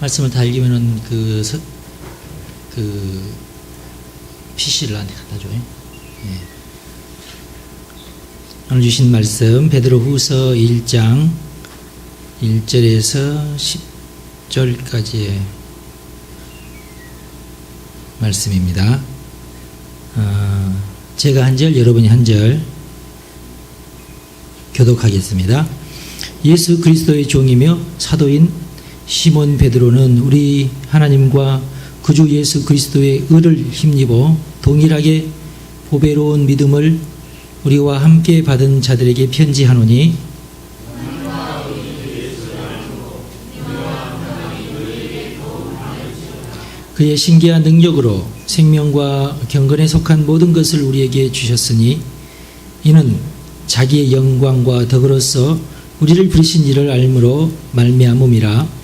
말씀을 다 읽으면은 PC를 나한테 갖다 줘요. 예. 오늘 주신 말씀 베드로후서 1장 1절에서 10절까지의 말씀입니다. 제가 한 절, 여러분이 한 절 교독하겠습니다. 예수 그리스도의 종이며 사도인 시몬 베드로는 우리 하나님과 구주 예수 그리스도의 의를 힘입어 동일하게 보배로운 믿음을 우리와 함께 받은 자들에게 편지하노니 그의 신기한 능력으로 생명과 경건에 속한 모든 것을 우리에게 주셨으니 이는 자기의 영광과 덕으로서 우리를 부르신 이를 알므로 말미암음이라.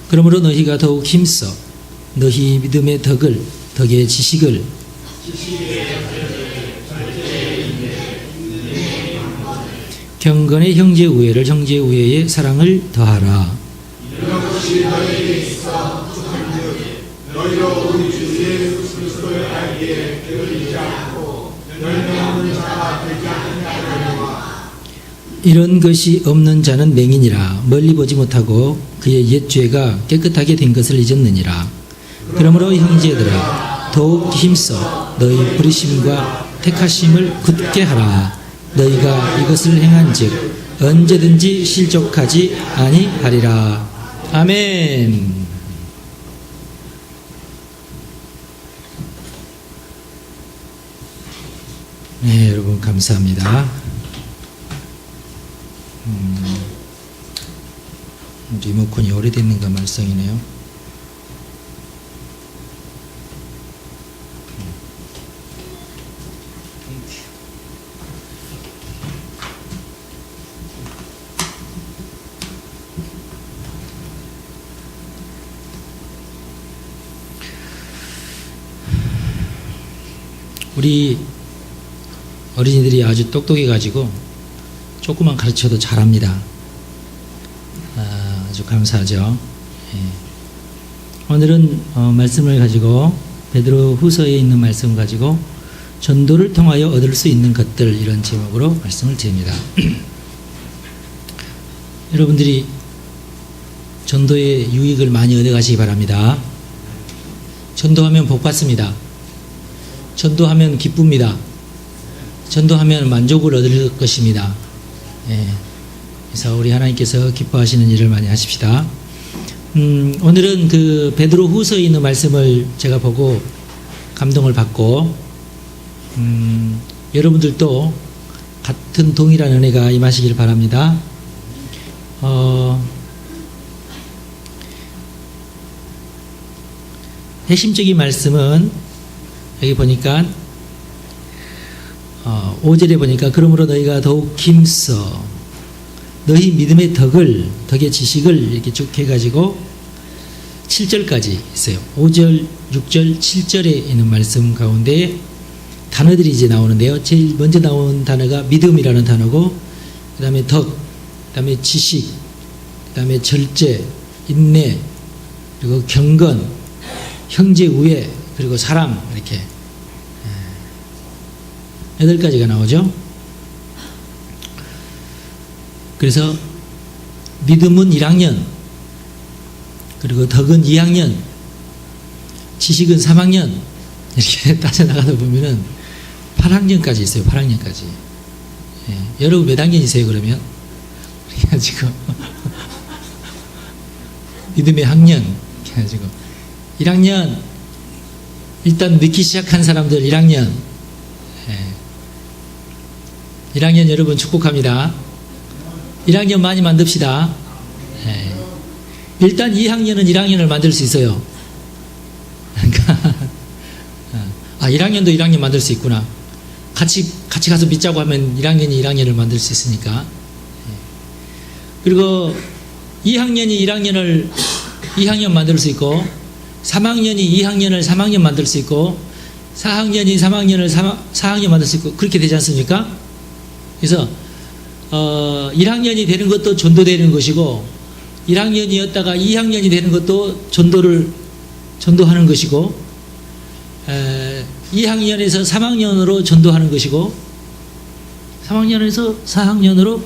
그러므로 너희가 더욱 힘써 너희 믿음의 덕을, 덕의 지식을, 경건의 형제 우애를, 형제 우애의 사랑을 더하라. 이런 것이 너희에게 있어 축한즉 너희로 우리 주 예수 그리스도를 알기에 게을리지 않고 열매 없는 자가 되지 않느냐거니와. 이런 것이 없는 자는 맹인이라 멀리 보지 못하고 그의 옛 죄가 깨끗하게 된 것을 잊었느니라. 그러므로 형제들아 더욱 힘써 너희 부르심과 택하심을 굳게 하라. 너희가 이것을 행한즉 언제든지 실족하지 아니하리라. 아멘. 네, 여러분 감사합니다. 리모컨이 오래됐는가 말썽이네요. 우리 어린이들이 아주 똑똑해가지고 조금만 가르쳐도 잘합니다. 아주 감사하죠. 예. 오늘은 말씀을 가지고 베드로 후서에 있는 말씀을 가지고 전도를 통하여 얻을 수 있는 것들, 이런 제목으로 말씀을 드립니다. 여러분들이 전도의 유익을 많이 얻어가시기 바랍니다. 전도하면 복 받습니다. 전도하면 기쁩니다. 전도하면 만족을 얻을 것입니다. 예. 그래서 우리 하나님께서 기뻐하시는 일을 많이 하십시다. 오늘은 그 베드로 후서에 있는 말씀을 제가 보고 감동을 받고, 여러분들도 같은 동일한 은혜가 임하시길 바랍니다. 핵심적인 말씀은 여기 보니까 5절에 보니까 그러므로 너희가 더욱 힘써 너희 믿음의 덕을, 덕의 지식을 이렇게 쭉 해가지고 7절까지 있어요. 5절, 6절, 7절에 있는 말씀 가운데 단어들이 이제 나오는데요. 제일 먼저 나온 단어가 믿음이라는 단어고, 그 다음에 덕, 그 다음에 지식, 그 다음에 절제, 인내, 그리고 경건, 형제 우애, 그리고 사랑, 이렇게 8가지가 나오죠. 그래서 믿음은 1학년, 그리고 덕은 2학년, 지식은 3학년, 이렇게 따져나가다 보면은 8학년까지 있어요. 8학년까지. 예. 여러분 몇 학년이세요 그러면? 그래가지고 믿음의 학년, 그래가지고 1학년, 일단 믿기 시작한 사람들 1학년, 1학년 여러분 축복합니다. 1학년 많이 만듭시다. 일단 2학년은 1학년을 만들 수 있어요. 그러니까 1학년도 1학년 만들 수 있구나. 같이 가서 믿자고 하면 1학년이 1학년을 만들 수 있으니까. 그리고 2학년이 1학년을 2학년 만들 수 있고 3학년이 2학년을 3학년 만들 수 있고 4학년이 3학년을 4학년 만들 수 있고 그렇게 되지 않습니까? 그래서 1학년이 되는 것도 전도되는 것이고 1학년이었다가 2학년이 되는 것도 전도하는 것이고 2학년에서 3학년으로 전도하는 것이고 3학년에서 4학년으로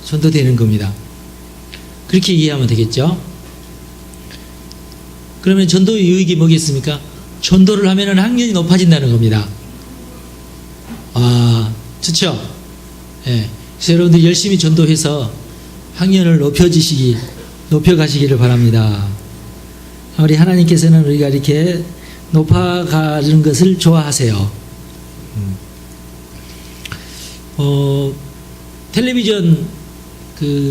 전도되는 겁니다. 그렇게 이해하면 되겠죠? 그러면 전도의 유익이 뭐겠습니까? 전도를 하면 학년이 높아진다는 겁니다. 아, 좋죠? 예. 그래서 여러분들 열심히 전도해서 학년을 높여가시기를 바랍니다. 우리 하나님께서는 우리가 이렇게 높아가는 것을 좋아하세요. 텔레비전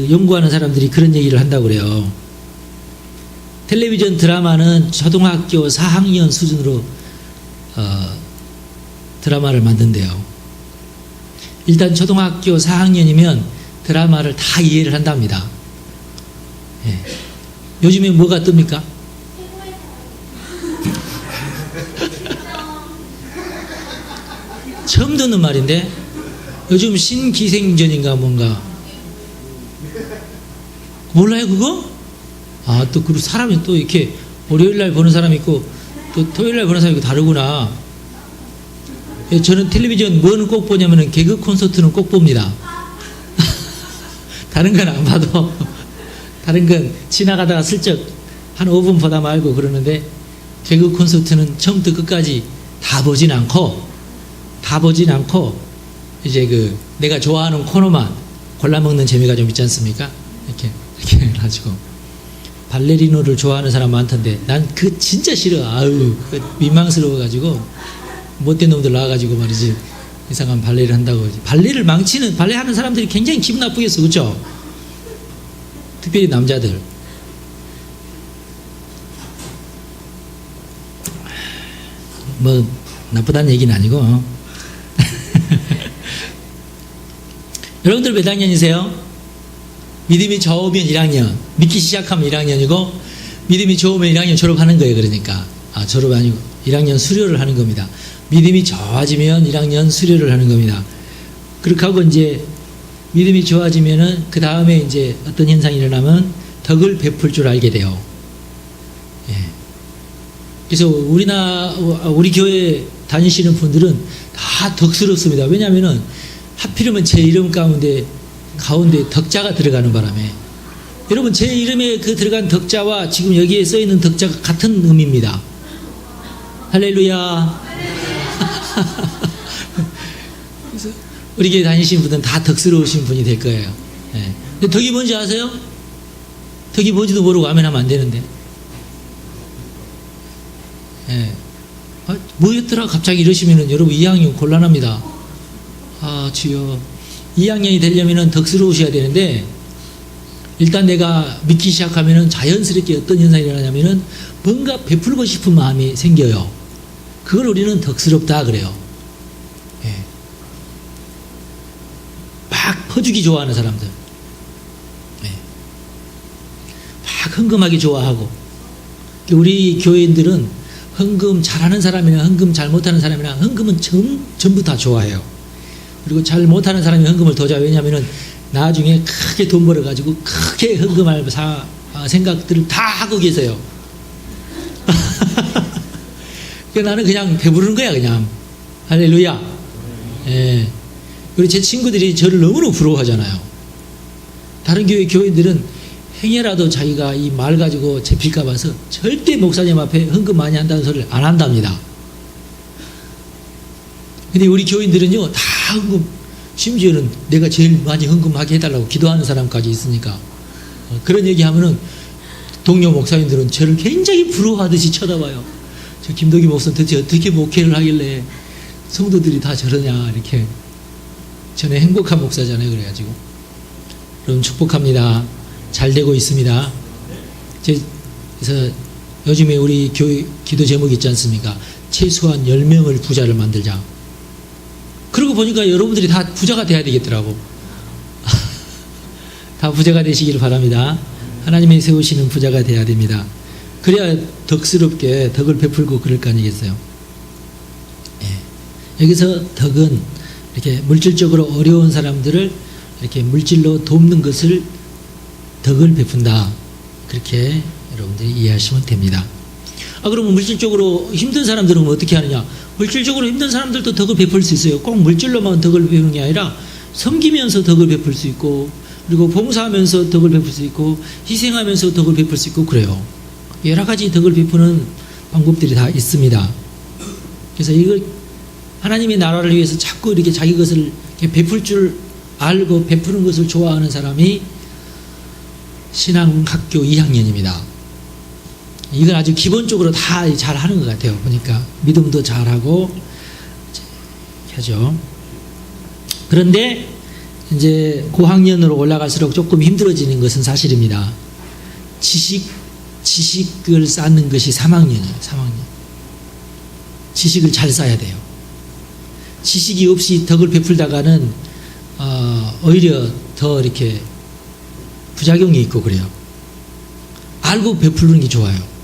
연구하는 사람들이 그런 얘기를 한다고 그래요. 텔레비전 드라마는 초등학교 4학년 수준으로 드라마를 만든대요. 일단 초등학교 4학년이면 드라마를 다 이해를 한답니다. 예. 요즘에 뭐가 뜹니까? 처음 듣는 말인데 요즘 신기생전인가 뭔가 몰라요 그거? 아, 또 그리고 사람이 또 이렇게 월요일날 보는 사람이 있고 또 토요일날 보는 사람이 있고 다르구나. 예, 저는 텔레비전 뭐는 꼭 보냐면은 개그 콘서트는 꼭 봅니다. 다른 건 안 봐도 다른 건 지나가다가 슬쩍 한 5분 보다 말고 그러는데 개그 콘서트는 처음부터 끝까지 다 보진 않고 이제 내가 좋아하는 코너만 골라먹는 재미가 좀 있지 않습니까? 이렇게 해가지고 발레리노를 좋아하는 사람 많던데 난 그 진짜 싫어. 아유 민망스러워가지고 못된 놈들 나와가지고 말이지 이상한 발레를 한다고. 발레를 발레 하는 사람들이 굉장히 기분 나쁘겠어, 그렇죠? 특별히 남자들. 뭐 나쁘다는 얘기는 아니고. 여러분들 몇 학년이세요? 믿음이 좋으면 1학년, 믿기 시작하면 1학년이고 믿음이 좋으면 1학년 졸업하는 거예요. 그러니까 졸업 아니고 1학년 수료를 하는 겁니다. 믿음이 좋아지면 1학년 수료를 하는 겁니다. 그렇게 하고 이제 믿음이 좋아지면은 그 다음에 이제 어떤 현상이 일어나면 덕을 베풀 줄 알게 돼요. 예. 그래서 우리 교회 다니시는 분들은 다 덕스럽습니다. 왜냐하면은 하필이면 제 이름 가운데 덕자가 들어가는 바람에 여러분 제 이름에 들어간 덕자와 지금 여기에 써 있는 덕자가 같은 의미입니다. 할렐루야. 그래서 우리 교회 다니시는 분들은 다 덕스러우신 분이 될 거예요. 예. 근데 덕이 뭔지 아세요? 덕이 뭔지도 모르고 아멘하면 안 되는데. 예. 뭐였더라 갑자기 이러시면은 여러분 2학년 곤란합니다. 주여 2학년이 되려면은 덕스러우셔야 되는데 일단 내가 믿기 시작하면은 자연스럽게 어떤 현상이 일어나냐면은 뭔가 베풀고 싶은 마음이 생겨요. 그걸 우리는 덕스럽다 그래요. 예. 막 퍼주기 좋아하는 사람들. 예. 막 헌금하기 좋아하고. 우리 교인들은 헌금 잘하는 사람이나 헌금 잘 못하는 사람이나 헌금은 전부 다 좋아해요. 그리고 잘 못하는 사람이 헌금을 더 좋아해요. 왜냐하면 나중에 크게 돈 벌어가지고 크게 헌금할 생각들을 다 하고 계세요. 나는 그냥 배부르는 거야 그냥. 할렐루야. 예. 그리고 제 친구들이 저를 너무너무 부러워하잖아요. 다른 교회 교인들은 행여라도 자기가 이 말 가지고 잡힐까 봐서 절대 목사님 앞에 헌금 많이 한다는 소리를 안 한답니다. 근데 우리 교인들은요 다 헌금, 심지어는 내가 제일 많이 헌금하게 해달라고 기도하는 사람까지 있으니까 그런 얘기하면은 동료 목사님들은 저를 굉장히 부러워하듯이 쳐다봐요. 저 김덕기 목사 도대체 어떻게 목회를 하길래 성도들이 다 저러냐 이렇게. 저는 행복한 목사잖아요. 그래가지고 여러분 축복합니다. 잘 되고 있습니다. 그래서 요즘에 우리 교회 기도 제목이 있지 않습니까? 최소한 10명을 부자를 만들자. 그러고 보니까 여러분들이 다 부자가 돼야 되겠더라고. 다 부자가 되시기를 바랍니다. 하나님이 세우시는 부자가 돼야 됩니다. 그래야 덕스럽게 덕을 베풀고 그럴 거 아니겠어요. 예. 여기서 덕은 이렇게 물질적으로 어려운 사람들을 이렇게 물질로 돕는 것을 덕을 베푼다. 그렇게 여러분들이 이해하시면 됩니다. 그러면 물질적으로 힘든 사람들은 어떻게 하느냐? 물질적으로 힘든 사람들도 덕을 베풀 수 있어요. 꼭 물질로만 덕을 베푸는 게 아니라 섬기면서 덕을 베풀 수 있고, 그리고 봉사하면서 덕을 베풀 수 있고, 희생하면서 덕을 베풀 수 있고 그래요. 여러 가지 덕을 베푸는 방법들이 다 있습니다. 그래서 이걸 하나님의 나라를 위해서 자꾸 이렇게 자기 것을 이렇게 베풀 줄 알고 베푸는 것을 좋아하는 사람이 신앙학교 2학년입니다. 이건 아주 기본적으로 다 잘하는 것 같아요. 보니까 믿음도 잘하고 하죠. 그런데 이제 고학년으로 올라갈수록 조금 힘들어지는 것은 사실입니다. 지식을 쌓는 것이 3학년이에요. 3학년. 지식을 잘 쌓아야 돼요. 지식이 없이 덕을 베풀다가는 오히려 더 이렇게 부작용이 있고 그래요. 알고 베푸는 게 좋아요.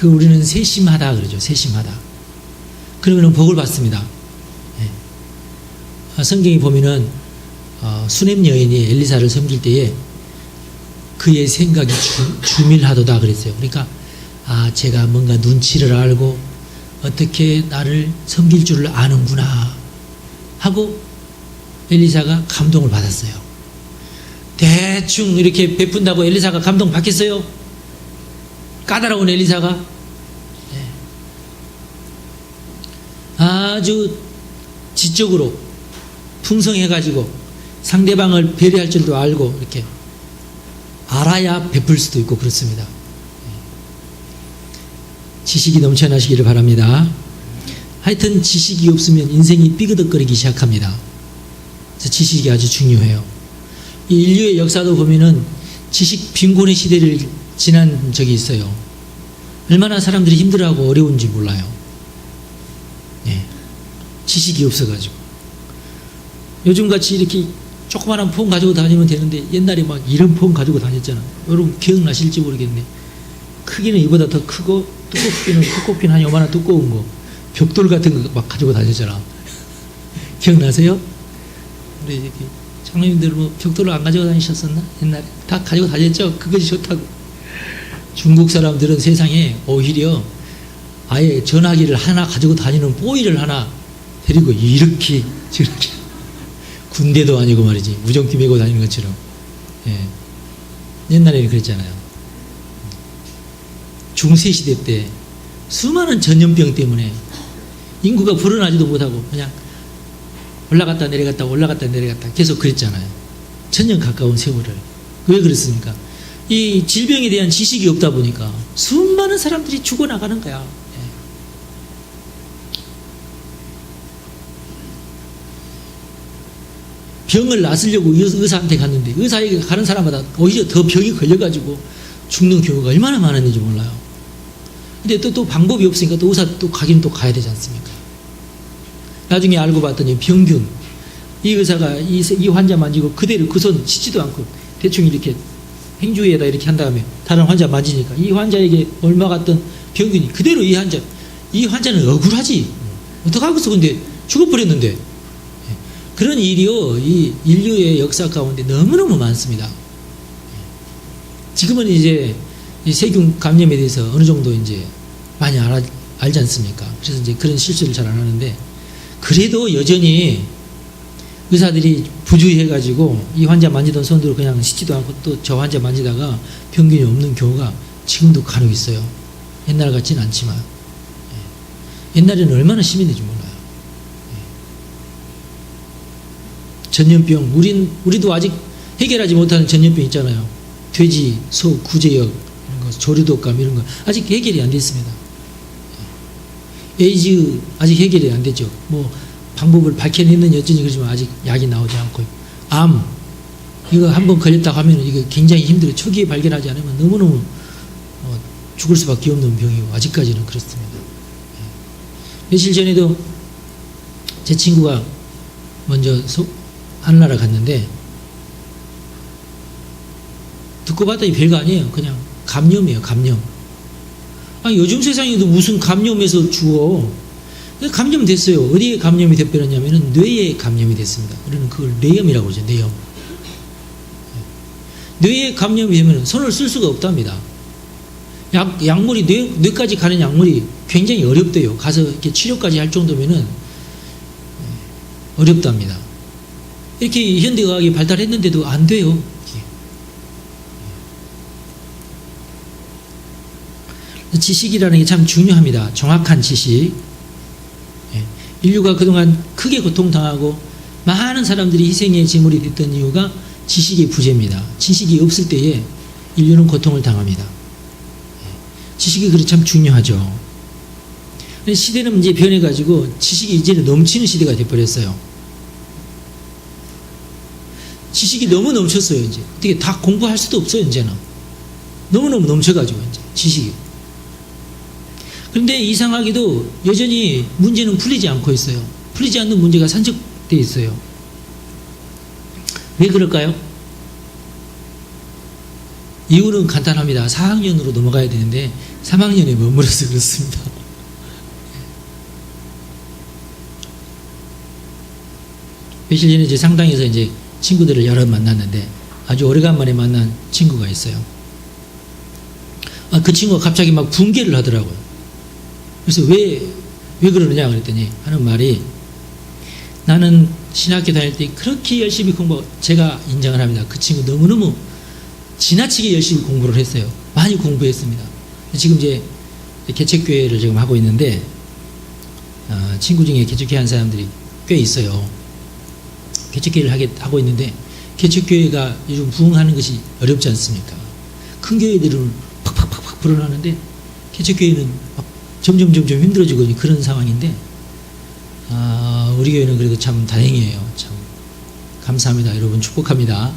우리는 세심하다 그러죠. 세심하다. 그러면 복을 받습니다. 예. 성경에 보면은 수넴 여인이 엘리사를 섬길 때에 그의 생각이 주밀하도다 그랬어요. 그러니까 제가 뭔가 눈치를 알고 어떻게 나를 섬길 줄을 아는구나 하고 엘리사가 감동을 받았어요. 대충 이렇게 베푼다고 엘리사가 감동 받겠어요? 까다로운 엘리사가 아주 지적으로 풍성해가지고 상대방을 배려할 줄도 알고 이렇게 알아야 베풀 수도 있고 그렇습니다. 지식이 넘쳐나시기를 바랍니다. 하여튼 지식이 없으면 인생이 삐그덕거리기 시작합니다. 그래서 지식이 아주 중요해요. 이 인류의 역사도 보면은 지식 빈곤의 시대를 지난 적이 있어요. 얼마나 사람들이 힘들어하고 어려운지 몰라요. 예. 지식이 없어가지고. 요즘같이 이렇게 조그마한 폰 가지고 다니면 되는데 옛날에 막 이런 폰 가지고 다녔잖아. 여러분 기억나실지 모르겠네. 크기는 이보다 더 크고 두껍기는 한 요만한 두꺼운 거. 벽돌 같은 거 막 가지고 다녔잖아. 기억나세요? 우리 이렇게 장로님들 뭐 벽돌을 안 가지고 다니셨었나? 옛날에 다 가지고 다녔죠. 그것이 좋다고. 중국 사람들은 세상에 오히려 아예 전화기를 하나 가지고 다니는 뽀이를 하나 데리고 이렇게 저렇게 군대도 아니고 말이지 무전기 메고 다니는 것처럼. 예. 옛날에는 그랬잖아요. 중세시대 때 수많은 전염병 때문에 인구가 불어나지도 못하고 그냥 올라갔다 내려갔다 올라갔다 내려갔다 계속 그랬잖아요. 천년 가까운 세월을. 왜 그랬습니까? 이 질병에 대한 지식이 없다 보니까 수많은 사람들이 죽어나가는 거야. 병을 낫으려고 의사한테 갔는데 의사에게 가는 사람마다 오히려 더 병이 걸려가지고 죽는 경우가 얼마나 많았는지 몰라요. 근데 또 방법이 없으니까 또 의사 또 가기는 또 가야 되지 않습니까? 나중에 알고 봤더니 병균. 이 의사가 이 환자 만지고 그대로 그 손 씻지도 않고 대충 이렇게 행주에다 이렇게 한 다음에 다른 환자 만지니까 이 환자에게 얼마 갔던 병균이 그대로 이 환자는 억울하지. 어떡하겠어. 근데 죽어버렸는데. 그런 일이요, 이 인류의 역사 가운데 너무너무 많습니다. 지금은 이제 이 세균 감염에 대해서 어느 정도 이제 많이 알지 않습니까? 그래서 이제 그런 실수를 잘 안 하는데, 그래도 여전히 의사들이 부주의해가지고 이 환자 만지던 손으로 그냥 씻지도 않고 또 저 환자 만지다가 병균이 없는 경우가 지금도 간혹 있어요. 옛날 같지는 않지만. 옛날에는 얼마나 심했는지 몰라요. 전염병, 우리도 아직 해결하지 못하는 전염병 있잖아요. 돼지, 소, 구제역, 이런 거, 조류독감 이런 거 아직 해결이 안 됐습니다. 에이즈 아직 해결이 안 됐죠. 뭐 방법을 밝혀내는 여전히 그렇지만 아직 약이 나오지 않고, 암 이거 한번 걸렸다고 하면 이거 굉장히 힘들어요. 초기에 발견하지 않으면 너무너무 죽을 수밖에 없는 병이고 아직까지는 그렇습니다. 며칠 전에도 제 친구가 먼저 하늘나라 갔는데 듣고 봤더니 별거 아니에요. 그냥 감염이에요, 감염. 아니, 요즘 세상에도 무슨 감염해서 죽어. 감염됐어요. 어디에 감염이 돼버렸냐면은 뇌에 감염이 됐습니다. 우리는 그걸 뇌염이라고 그러죠, 뇌염. 뇌에 감염이 되면 손을 쓸 수가 없답니다. 약물이 뇌까지 가는 약물이 굉장히 어렵대요. 가서 이렇게 치료까지 할 정도면은 어렵답니다. 이렇게 현대의학이 발달했는데도 안 돼요. 지식이라는 게 참 중요합니다. 정확한 지식. 인류가 그동안 크게 고통당하고 많은 사람들이 희생의 제물이 됐던 이유가 지식의 부재입니다. 지식이 없을 때에 인류는 고통을 당합니다. 지식이 그래 참 중요하죠. 시대는 이제 변해가지고 지식이 이제는 넘치는 시대가 돼버렸어요. 지식이 너무 넘쳤어요, 이제. 어떻게 다 공부할 수도 없어요, 이제는. 너무너무 넘쳐가지고, 이제, 지식이. 그런데 이상하게도 여전히 문제는 풀리지 않고 있어요. 풀리지 않는 문제가 산적되어 있어요. 왜 그럴까요? 이유는 간단합니다. 4학년으로 넘어가야 되는데 3학년에 머물러서 그렇습니다. 며칠 전에 이제 상당에서 이제 친구들을 여러 만났는데 아주 오래간만에 만난 친구가 있어요. 그 친구가 갑자기 막 붕괴를 하더라고요. 그래서 왜 그러느냐 그랬더니 하는 말이, 나는 신학교 다닐 때 그렇게 열심히 제가 인정을 합니다. 그 친구 너무너무 지나치게 열심히 공부를 했어요. 많이 공부했습니다. 지금 이제 개척교회를 지금 하고 있는데 친구 중에 개척교회 한 사람들이 꽤 있어요. 개척교회를 하고 있는데 개척교회가 요즘 부흥하는 것이 어렵지 않습니까? 큰 교회들은 팍팍팍팍 불어나는데 개척교회는 막 점점 힘들어지고 그런 상황인데 우리 교회는 그래도 참 다행이에요. 참 감사합니다. 여러분 축복합니다.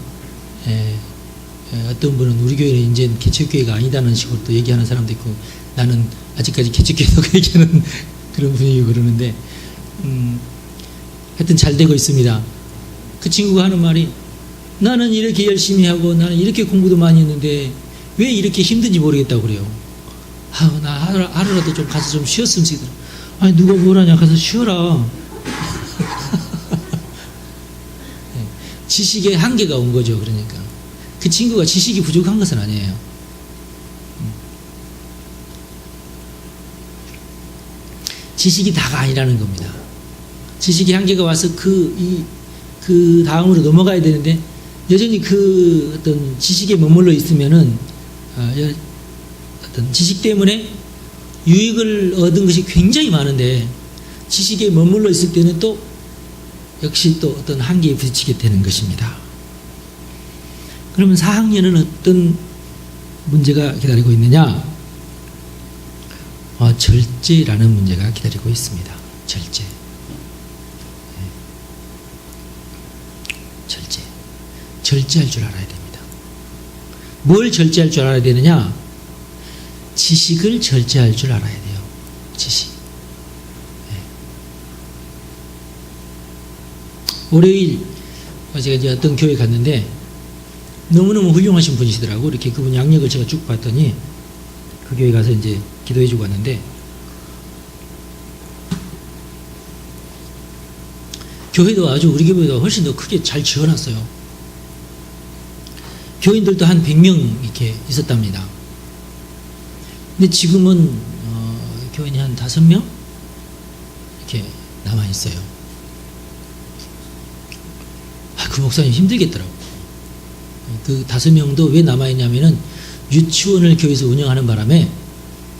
어떤 분은 우리 교회는 이제 개척교회가 아니다는 식으로 또 얘기하는 사람도 있고, 나는 아직까지 개척교회라고 얘기하는 그런 분위기고 그러는데 하여튼 잘 되고 있습니다. 그 친구가 하는 말이, 나는 이렇게 열심히 하고 나는 이렇게 공부도 많이 했는데 왜 이렇게 힘든지 모르겠다고 그래요. 나 하루라도 좀 가서 좀 쉬었으면 좋겠더라. 아니, 누가 뭘 하냐, 가서 쉬어라. 지식의 한계가 온 거죠. 그러니까 그 친구가 지식이 부족한 것은 아니에요. 지식이 다가 아니라는 겁니다. 지식의 한계가 와서 그 다음으로 넘어가야 되는데 여전히 그 어떤 지식에 머물러 있으면은 어떤 지식 때문에 유익을 얻은 것이 굉장히 많은데 지식에 머물러 있을 때는 또 역시 또 어떤 한계에 부딪히게 되는 것입니다. 그러면 4학년은 어떤 문제가 기다리고 있느냐? 절제라는 문제가 기다리고 있습니다. 절제. 절제. 절제할 줄 알아야 됩니다. 뭘 절제할 줄 알아야 되느냐? 지식을 절제할 줄 알아야 돼요. 지식. 월요일 제가 이제 어떤 교회 갔는데 너무너무 훌륭하신 분이시더라고. 이렇게 그분 양력을 제가 쭉 봤더니 그 교회 가서 이제 기도해주고 왔는데, 교회도 아주 우리 교회보다 훨씬 더 크게 잘 지어놨어요. 교인들도 한 100명 이렇게 있었답니다. 근데 지금은 교인이 한 5명 이렇게 남아 있어요. 그 목사님 힘들겠더라고. 그 5명도 왜 남아 있냐면은 유치원을 교회에서 운영하는 바람에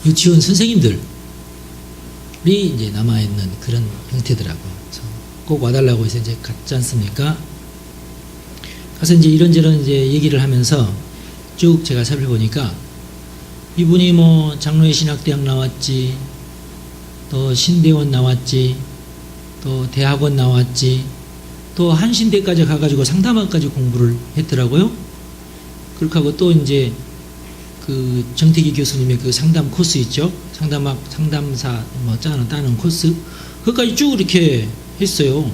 유치원 선생님들이 이제 남아 있는 그런 형태더라고. 그래서 꼭 와달라고 해서 이제 갔지 않습니까? 가서 이제 이런저런 이제 얘기를 하면서 쭉 제가 살펴보니까 이분이 뭐 장로회 신학대학 나왔지, 또 신대원 나왔지, 또 대학원 나왔지, 또 한신대까지 가가지고 상담학까지 공부를 했더라고요. 그렇게 하고 또 이제 그 정태기 교수님의 그 상담 코스 있죠? 상담학, 상담사 뭐 따는 코스, 그것까지 쭉 이렇게 했어요.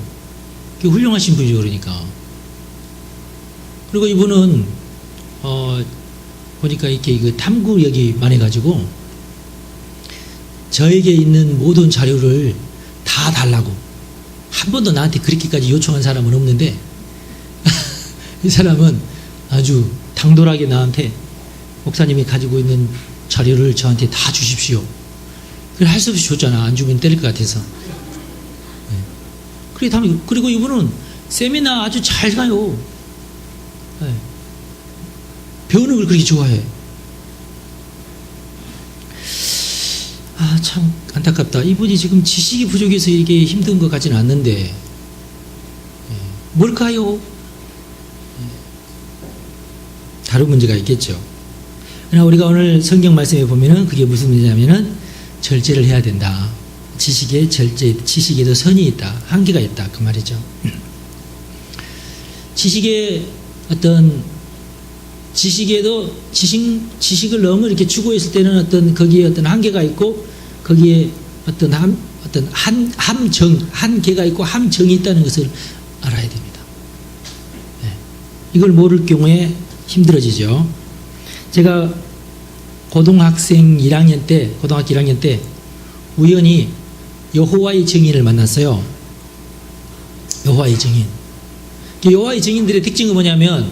훌륭하신 분이죠, 그러니까. 그리고 이분은 보니까 이렇게 그 탐구력이 많아가지고 저에게 있는 모든 자료를 다 달라고. 한 번도 나한테 그렇게까지 요청한 사람은 없는데 이 사람은 아주 당돌하게 나한테 목사님이 가지고 있는 자료를 저한테 다 주십시오. 그래 할 수 없이 줬잖아. 안 주면 때릴 것 같아서. 그리고 이분은 세미나 아주 잘 가요. 네. 배우는 걸 그렇게 좋아해. 아, 참 안타깝다. 이분이 지금 지식이 부족해서 이게 힘든 것 같지는 않는데 뭘까요? 다른 문제가 있겠죠. 그러나 우리가 오늘 성경 말씀에 보면은 그게 무슨 문제냐면은 절제를 해야 된다. 지식의 절제, 지식에도 선이 있다. 한계가 있다. 그 말이죠. 지식의 어떤 지식에도 지식을 너무 이렇게 추구했을 때는 어떤 거기에 어떤 한계가 있고 거기에 어떤 한계가 있고 함정이 있다는 것을 알아야 됩니다. 네. 이걸 모를 경우에 힘들어지죠. 제가 고등학교 1학년 때 우연히 여호와의 증인을 만났어요. 여호와의 증인. 여호와의 증인들의 특징은 뭐냐면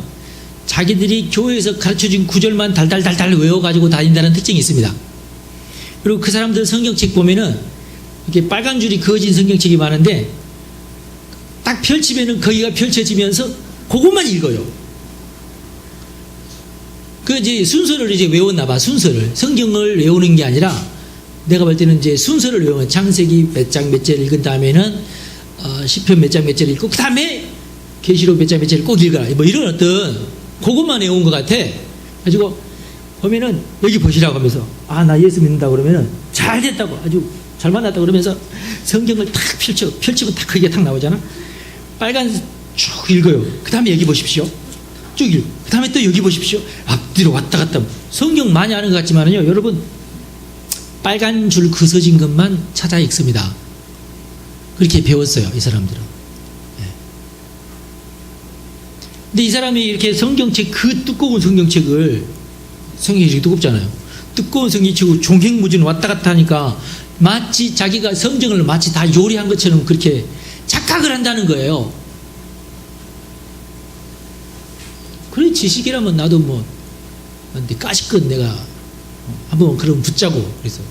자기들이 교회에서 가르쳐준 구절만 달달달달 외워가지고 다닌다는 특징이 있습니다. 그리고 그 사람들 성경책 보면은 이렇게 빨간 줄이 그어진 성경책이 많은데 딱 펼치면은 거기가 펼쳐지면서 그것만 읽어요. 그 이제 순서를 이제 외웠나 봐. 순서를. 성경을 외우는 게 아니라 내가 볼 때는 이제 순서를 외우면 창세기 몇 장 몇 절 읽은 다음에는 시편 몇 장 몇 절 읽고 그 다음에 계시록 몇 장 몇 절 꼭 읽어라. 뭐 이런 어떤 그것만 외운 것 같아. 가지고 보면은 여기 보시라고 하면서 아, 나 예수 믿는다 그러면은 잘 됐다고 아주 잘 만났다 그러면서 성경을 탁 펼치고 탁 크게 탁 나오잖아. 빨간 쭉 읽어요. 그 다음에 여기 보십시오. 쭉 읽고 그 다음에 또 여기 보십시오. 앞뒤로 왔다 갔다. 성경 많이 아는 것 같지만은요, 여러분 빨간 줄 그어진 것만 찾아 읽습니다. 그렇게 배웠어요, 이 사람들은. 네. 근데 이 사람이 이렇게 성경책, 그 두꺼운 성경책을, 성경이 이렇게 두껍잖아요. 두꺼운 성경책을 종횡무진 왔다 갔다 하니까 마치 자기가 성경을 마치 다 요리한 것처럼 그렇게 착각을 한다는 거예요. 그래, 지식이라면 나도 뭐, 근데 까짓것 내가 한번 그럼 붙자고. 그래서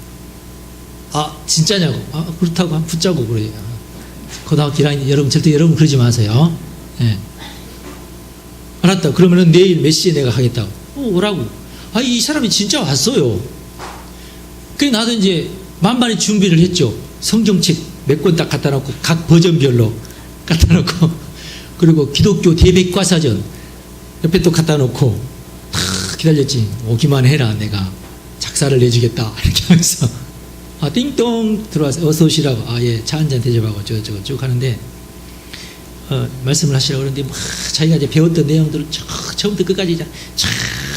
아, 진짜냐고. 아, 그렇다고 한번 붙자고. 그래. 고등학교 1학년, 여러분 절대 여러분 그러지 마세요. 예. 알았다. 그러면은 내일 몇 시에 내가 하겠다고. 오라고. 아, 이 사람이 진짜 왔어요. 그래, 나도 이제 만반의 준비를 했죠. 성경책 몇 권 딱 갖다 놓고 각 버전별로 갖다 놓고 그리고 기독교 대백과사전 옆에 또 갖다 놓고 탁 기다렸지. 오기만 해라. 내가 작사를 내주겠다. 이렇게 하면서 아, 띵동 들어와서 어서 오시라고. 아, 예, 차 한잔 대접하고 저거 쭉 하는데 말씀을 하시라고 그러는데 막 자기가 이제 배웠던 내용들을 처음부터 끝까지 쫙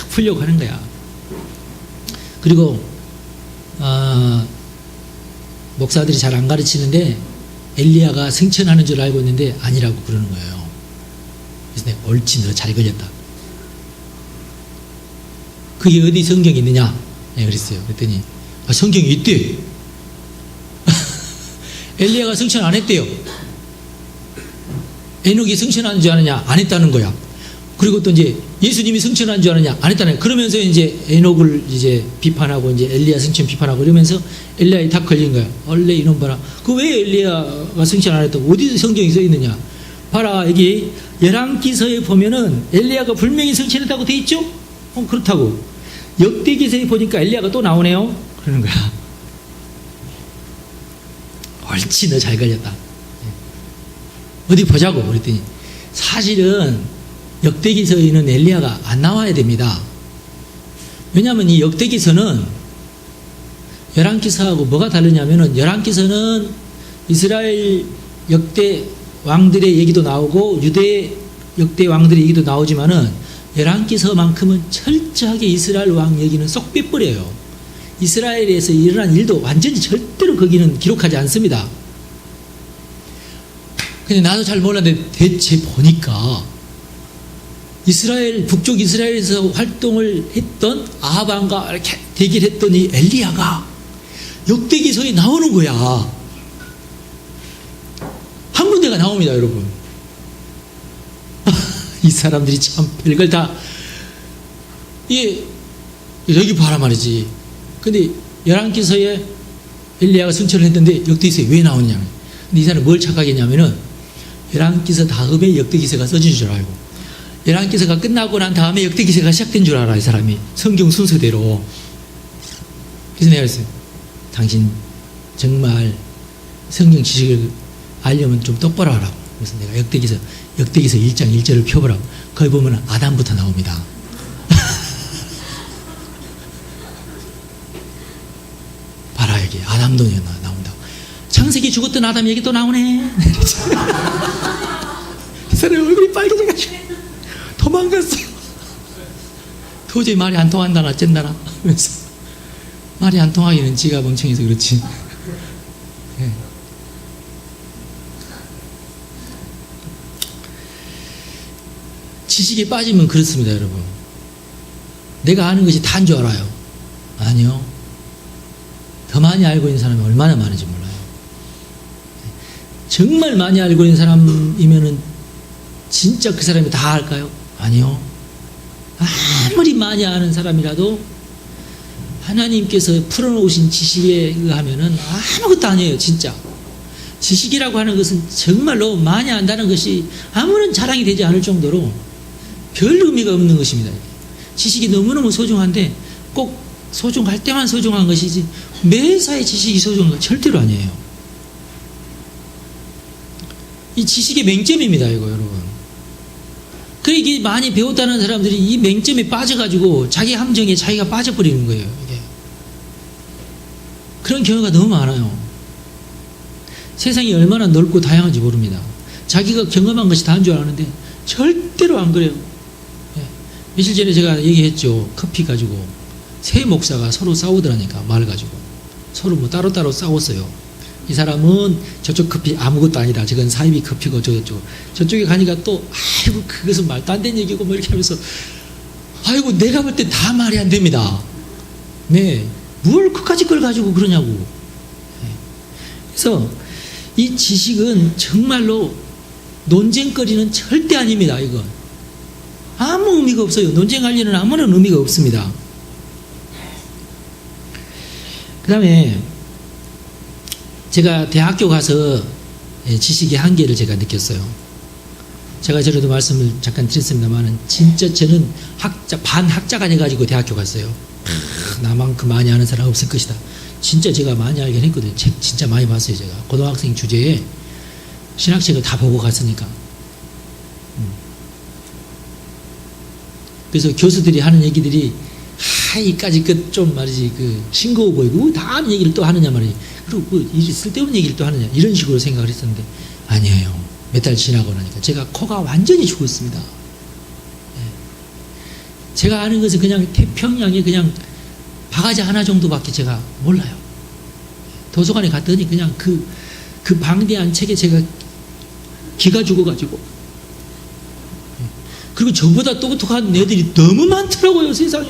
풀려고 하는 거야. 그리고 목사들이 잘 안 가르치는데 엘리야가 승천하는 줄 알고 있는데 아니라고 그러는 거예요. 그래서 내가 옳지, 너 잘 걸렸다. 그게 어디 성경에 있느냐? 네, 그랬어요. 그랬더니 아, 성경에 있대. 엘리야가 승천 안 했대요. 에녹이 승천하는 줄 아느냐? 안 했다는 거야. 그리고 또 이제 예수님이 승천한 줄 아느냐? 안 했다는 거야. 그러면서 이제 에녹을 이제 비판하고 이제 엘리야 승천 비판하고 이러면서 엘리야에 다 걸린 거야. 원래 이놈 봐라. 그 왜 엘리야가 승천 안 했다고? 어디 성경에 써 있느냐? 봐라, 여기 열왕기서에 보면은 엘리야가 분명히 승천했다고 돼 있죠? 그렇다고. 역대기서에 보니까 엘리야가 또 나오네요. 그러는 거야. 옳지, 너 잘 걸렸다. 어디 보자고. 그랬더니 사실은 역대기서에는 엘리야가 안 나와야 됩니다. 왜냐하면 이 역대기서는 열왕기서하고 뭐가 다르냐면은 열왕기서는 이스라엘 역대 왕들의 얘기도 나오고 유대 역대 왕들의 얘기도 나오지만은 열왕기서만큼은 철저하게 이스라엘 왕 얘기는 쏙 빼버려요. 이스라엘에서 일어난 일도 완전히 절대로 거기는 기록하지 않습니다. 근데 나도 잘 몰랐는데 대체 보니까 북쪽 이스라엘에서 활동을 했던 아합왕과 이렇게 대결했던 이 엘리야가 역대기서에 나오는 거야. 한 군데가 나옵니다, 여러분. 이 사람들이 참 별걸 다, 여기 봐라 말이지. 근데 열왕기서에 엘리야가 선처를 했는데 역대기서에 왜 나오냐. 근데 이 사람이 뭘 착각했냐면은 열왕기서 다음에 역대기서가 써진 줄 알고, 열왕기서가 끝나고 난 다음에 역대기서가 시작된 줄 알아, 이 사람이. 성경 순서대로. 그래서 내가 그랬어요. 당신 정말 성경 지식을 알려면 좀 똑바로 하라고. 그래서 내가 역대기서 1장 1절을 펴보라고. 거기 보면 아담부터 나옵니다. 봐라, 여기 아담도 나온다. 창세기 죽었던 아담 얘기 또 나오네. 이 사람 얼굴이 빨개져가지고 도망갔어. 도저히 말이 안 통한다나 어쩐다나 하면서. 말이 안 통하기는 지가 멍청해서 그렇지. 네. 지식에 빠지면 그렇습니다, 여러분. 내가 아는 것이 다인 줄 알아요. 아니요. 더 많이 알고 있는 사람이 얼마나 많은지 몰라요. 정말 많이 알고 있는 사람이면은 진짜 그 사람이 다 알까요? 아니요. 아무리 많이 아는 사람이라도 하나님께서 풀어놓으신 지식에 의하면은 아무것도 아니에요, 진짜. 지식이라고 하는 것은 정말로 많이 안다는 것이 아무런 자랑이 되지 않을 정도로 별 의미가 없는 것입니다. 지식이 너무너무 소중한데 꼭 소중할 때만 소중한 것이지 매사에 지식이 소중한 건 절대로 아니에요. 이 지식의 맹점입니다, 이거 여러분. 그래, 이게 많이 배웠다는 사람들이 이 맹점에 빠져가지고 자기 함정에 자기가 빠져버리는 거예요, 이게. 그런 경우가 너무 많아요. 세상이 얼마나 넓고 다양한지 모릅니다. 자기가 경험한 것이 다인 줄 아는데 절대로 안 그래요. 예. 며칠 전에 제가 얘기했죠. 커피 가지고 세 목사가 서로 싸우더라니까, 말 가지고. 서로 뭐 따로따로 싸웠어요. 이 사람은 저쪽 커피 아무것도 아니다. 저건 사이비 커피고 저쪽에 가니까 또 아이고 그것은 말도 안 되는 얘기고 뭐 이렇게 하면서 아이고 내가 볼 때 다 말이 안 됩니다. 네, 뭘 그까짓 걸 가지고 그러냐고. 네. 그래서 이 지식은 정말로 논쟁거리는 절대 아닙니다. 이건 아무 의미가 없어요. 논쟁할 일은 아무런 의미가 없습니다. 그 다음에 제가 대학교 가서 지식의 한계를 제가 느꼈어요. 제가 전에도 말씀을 잠깐 드렸습니다만 진짜 저는 반학자가 돼가지고 대학교 갔어요. 나만큼 많이 아는 사람 없을 것이다. 진짜 제가 많이 알긴 했거든요. 책 진짜 많이 봤어요. 제가 고등학생 주제에 신학책을 다 보고 갔으니까. 그래서 교수들이 하는 얘기들이 이까지 좀 말이지 싱거워 보이고 다 아는 얘기를 또 하느냐 말이지. 그리고 뭐 쓸데없는 얘기를 또 하느냐 이런 식으로 생각을 했었는데 아니에요. 몇 달 지나고 나니까 제가 코가 완전히 죽었습니다. 네. 제가 아는 것은 그냥 태평양에 그냥 바가지 하나 정도밖에 제가 몰라요. 도서관에 갔더니 그냥 그 방대한 책에 제가 기가 죽어가지고. 그리고 저보다 똑똑한 애들이 너무 많더라고요, 세상에.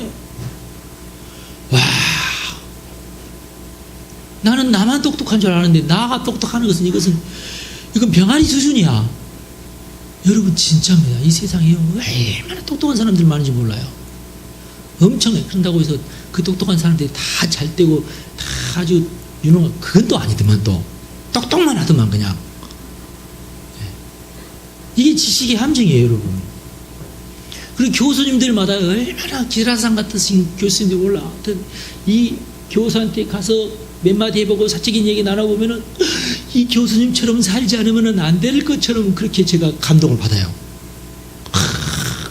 와, 나는 나만 똑똑한 줄 알았는데 나가 똑똑한 것은 이건 병아리 수준이야. 여러분 진짜입니다. 이 세상에 얼마나 똑똑한 사람들 많은지 몰라요. 엄청나요. 그런다고 해서 그 똑똑한 사람들이 다 잘 되고 다 아주 유능한 그건 또 아니더만 또 똑똑만 하더만 그냥. 이게 지식의 함정이에요, 여러분. 그리고 교수님들마다 얼마나 기라상 같으신 교수님들 몰라. 하여튼 이 교수한테 가서 몇 마디 해보고 사적인 얘기 나눠보면은 이 교수님처럼 살지 않으면 안 될 것처럼 그렇게 제가 감동을 받아요.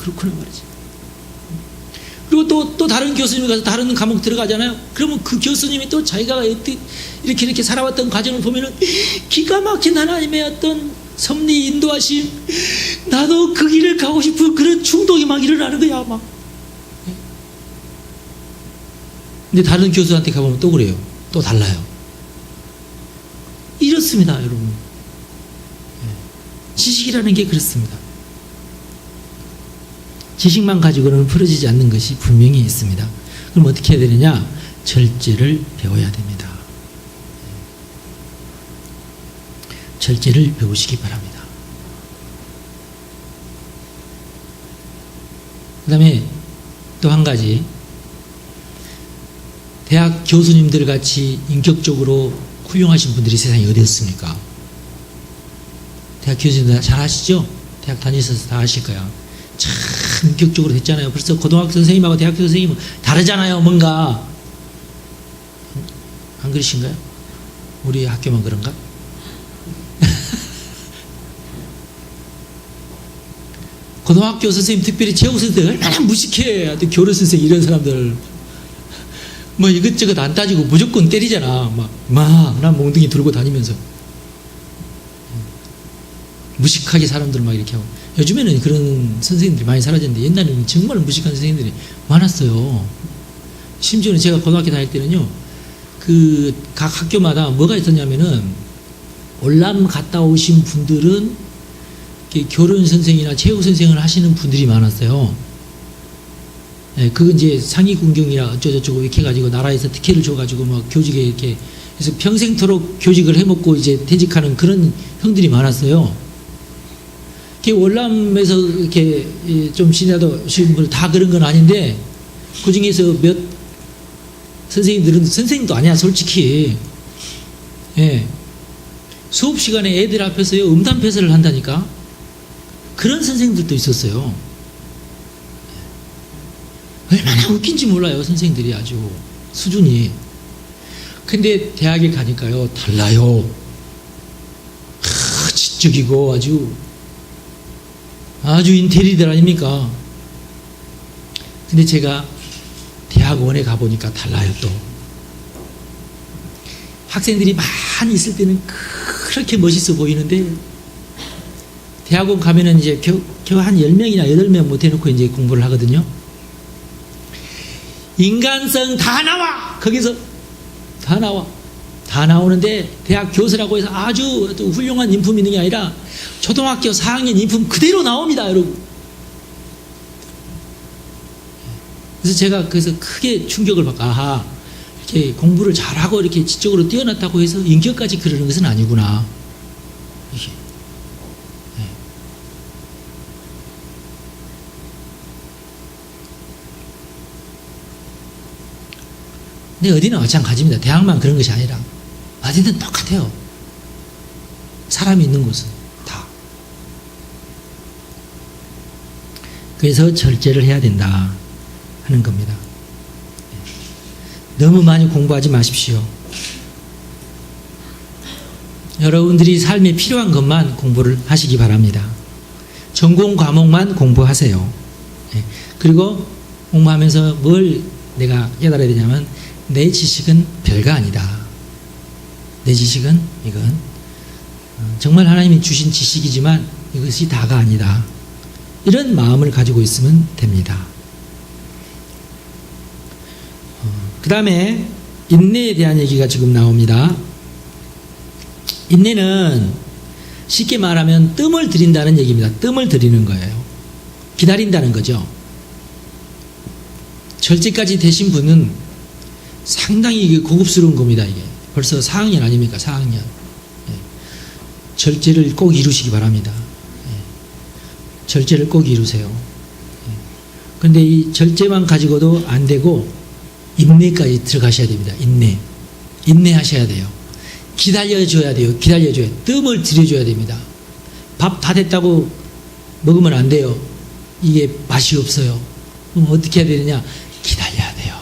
그렇구나 말이지. 그리고 또 다른 교수님이 가서 다른 과목 들어가잖아요. 그러면 그 교수님이 또 자기가 이렇게 살아왔던 과정을 보면은 기가 막힌 하나님의 어떤 섭리 인도하심, 나도 그 길을 가고 싶은 그런 충동이 막 일어나는 거야, 막. 근데 다른 교수한테 가보면 또 그래요. 또 달라요. 이렇습니다, 여러분. 지식이라는 게 그렇습니다. 지식만 가지고는 풀어지지 않는 것이 분명히 있습니다. 그럼 어떻게 해야 되느냐? 절제를 배워야 됩니다. 절제를 배우시기 바랍니다. 그 다음에 또 한 가지, 대학 교수님들 같이 인격적으로 훌륭하신 분들이 세상에 어디 있습니까? 대학 교수님들 잘 아시죠? 대학 다니셔서 다 아실 거야. 참 인격적으로 됐잖아요. 벌써 고등학교 선생님하고 대학교 선생님은 다르잖아요. 뭔가 안 그러신가요? 우리 학교만 그런가? 고등학교 선생님, 특별히 체육 선생님 얼마나 무식해. 교련 선생님 이런 사람들 뭐 이것저것 안 따지고 무조건 때리잖아. 난 몽둥이 들고 다니면서 무식하게 사람들 막 이렇게 하고. 요즘에는 그런 선생님들이 많이 사라졌는데 옛날에는 정말 무식한 선생님들이 많았어요. 심지어는 제가 고등학교 다닐 때는요, 그 각 학교마다 뭐가 있었냐면은, 월남 갔다 오신 분들은 교련 선생이나 체육 선생을 하시는 분들이 많았어요. 예, 그건 이제 상위 군경이라 어쩌고저쩌고 이렇게 해가지고 나라에서 특혜를 줘가지고 막 교직에 이렇게 해서 평생토록 교직을 해먹고 이제 퇴직하는 그런 형들이 많았어요. 월남에서 이렇게 좀 지내다오신 분들 다 그런 건 아닌데, 그 중에서 몇 선생님들은 선생님도 아니야, 솔직히. 예. 수업 시간에 애들 앞에서요, 음담패설을 한다니까? 그런 선생님들도 있었어요. 얼마나 웃긴지 몰라요, 선생님들이 아주. 수준이. 근데 대학에 가니까요, 달라요. 지적이고 아주 인테리들 아닙니까? 근데 제가 대학원에 가보니까 달라요, 또. 학생들이 많이 있을 때는 그렇게 멋있어 보이는데, 대학원 가면은 이제 겨우 한 10명이나 8명 못 해놓고 이제 공부를 하거든요. 인간성 다 나와! 거기서 다 나와. 다 나오는데 대학 교수라고 해서 아주 훌륭한 인품이 있는 게 아니라 초등학교 4학년 인품 그대로 나옵니다, 여러분. 그래서 제가 그래서 크게 충격을 받고, 아하, 이렇게 공부를 잘하고 이렇게 지적으로 뛰어났다고 해서 인격까지 그러는 것은 아니구나. 이게. 네. 근데 어디나 마찬가지입니다. 대학만 그런 것이 아니라 어디든 똑같아요. 사람이 있는 곳은 다. 그래서 절제를 해야 된다 하는 겁니다. 너무 많이 공부하지 마십시오. 여러분들이 삶에 필요한 것만 공부를 하시기 바랍니다. 전공 과목만 공부하세요. 그리고 공부하면서 뭘 내가 깨달아야 되냐면, 내 지식은 별거 아니다. 내 지식은 이건 정말 하나님이 주신 지식이지만 이것이 다가 아니다. 이런 마음을 가지고 있으면 됩니다. 그 다음에 인내에 대한 얘기가 지금 나옵니다. 인내는 쉽게 말하면 뜸을 들인다는 얘기입니다. 뜸을 들이는 거예요. 기다린다는 거죠. 절제까지 되신 분은 상당히 고급스러운 겁니다. 이게 벌써 4학년 아닙니까? 4학년. 절제를 꼭 이루시기 바랍니다. 절제를 꼭 이루세요. 그런데 이 절제만 가지고도 안 되고 인내까지 들어가셔야 됩니다. 인내하셔야 돼요. 기다려줘야 돼요. 기다려줘야 돼요. 뜸을 들여줘야 됩니다. 밥 다 됐다고 먹으면 안 돼요. 이게 맛이 없어요. 그럼 어떻게 해야 되느냐? 기다려야 돼요.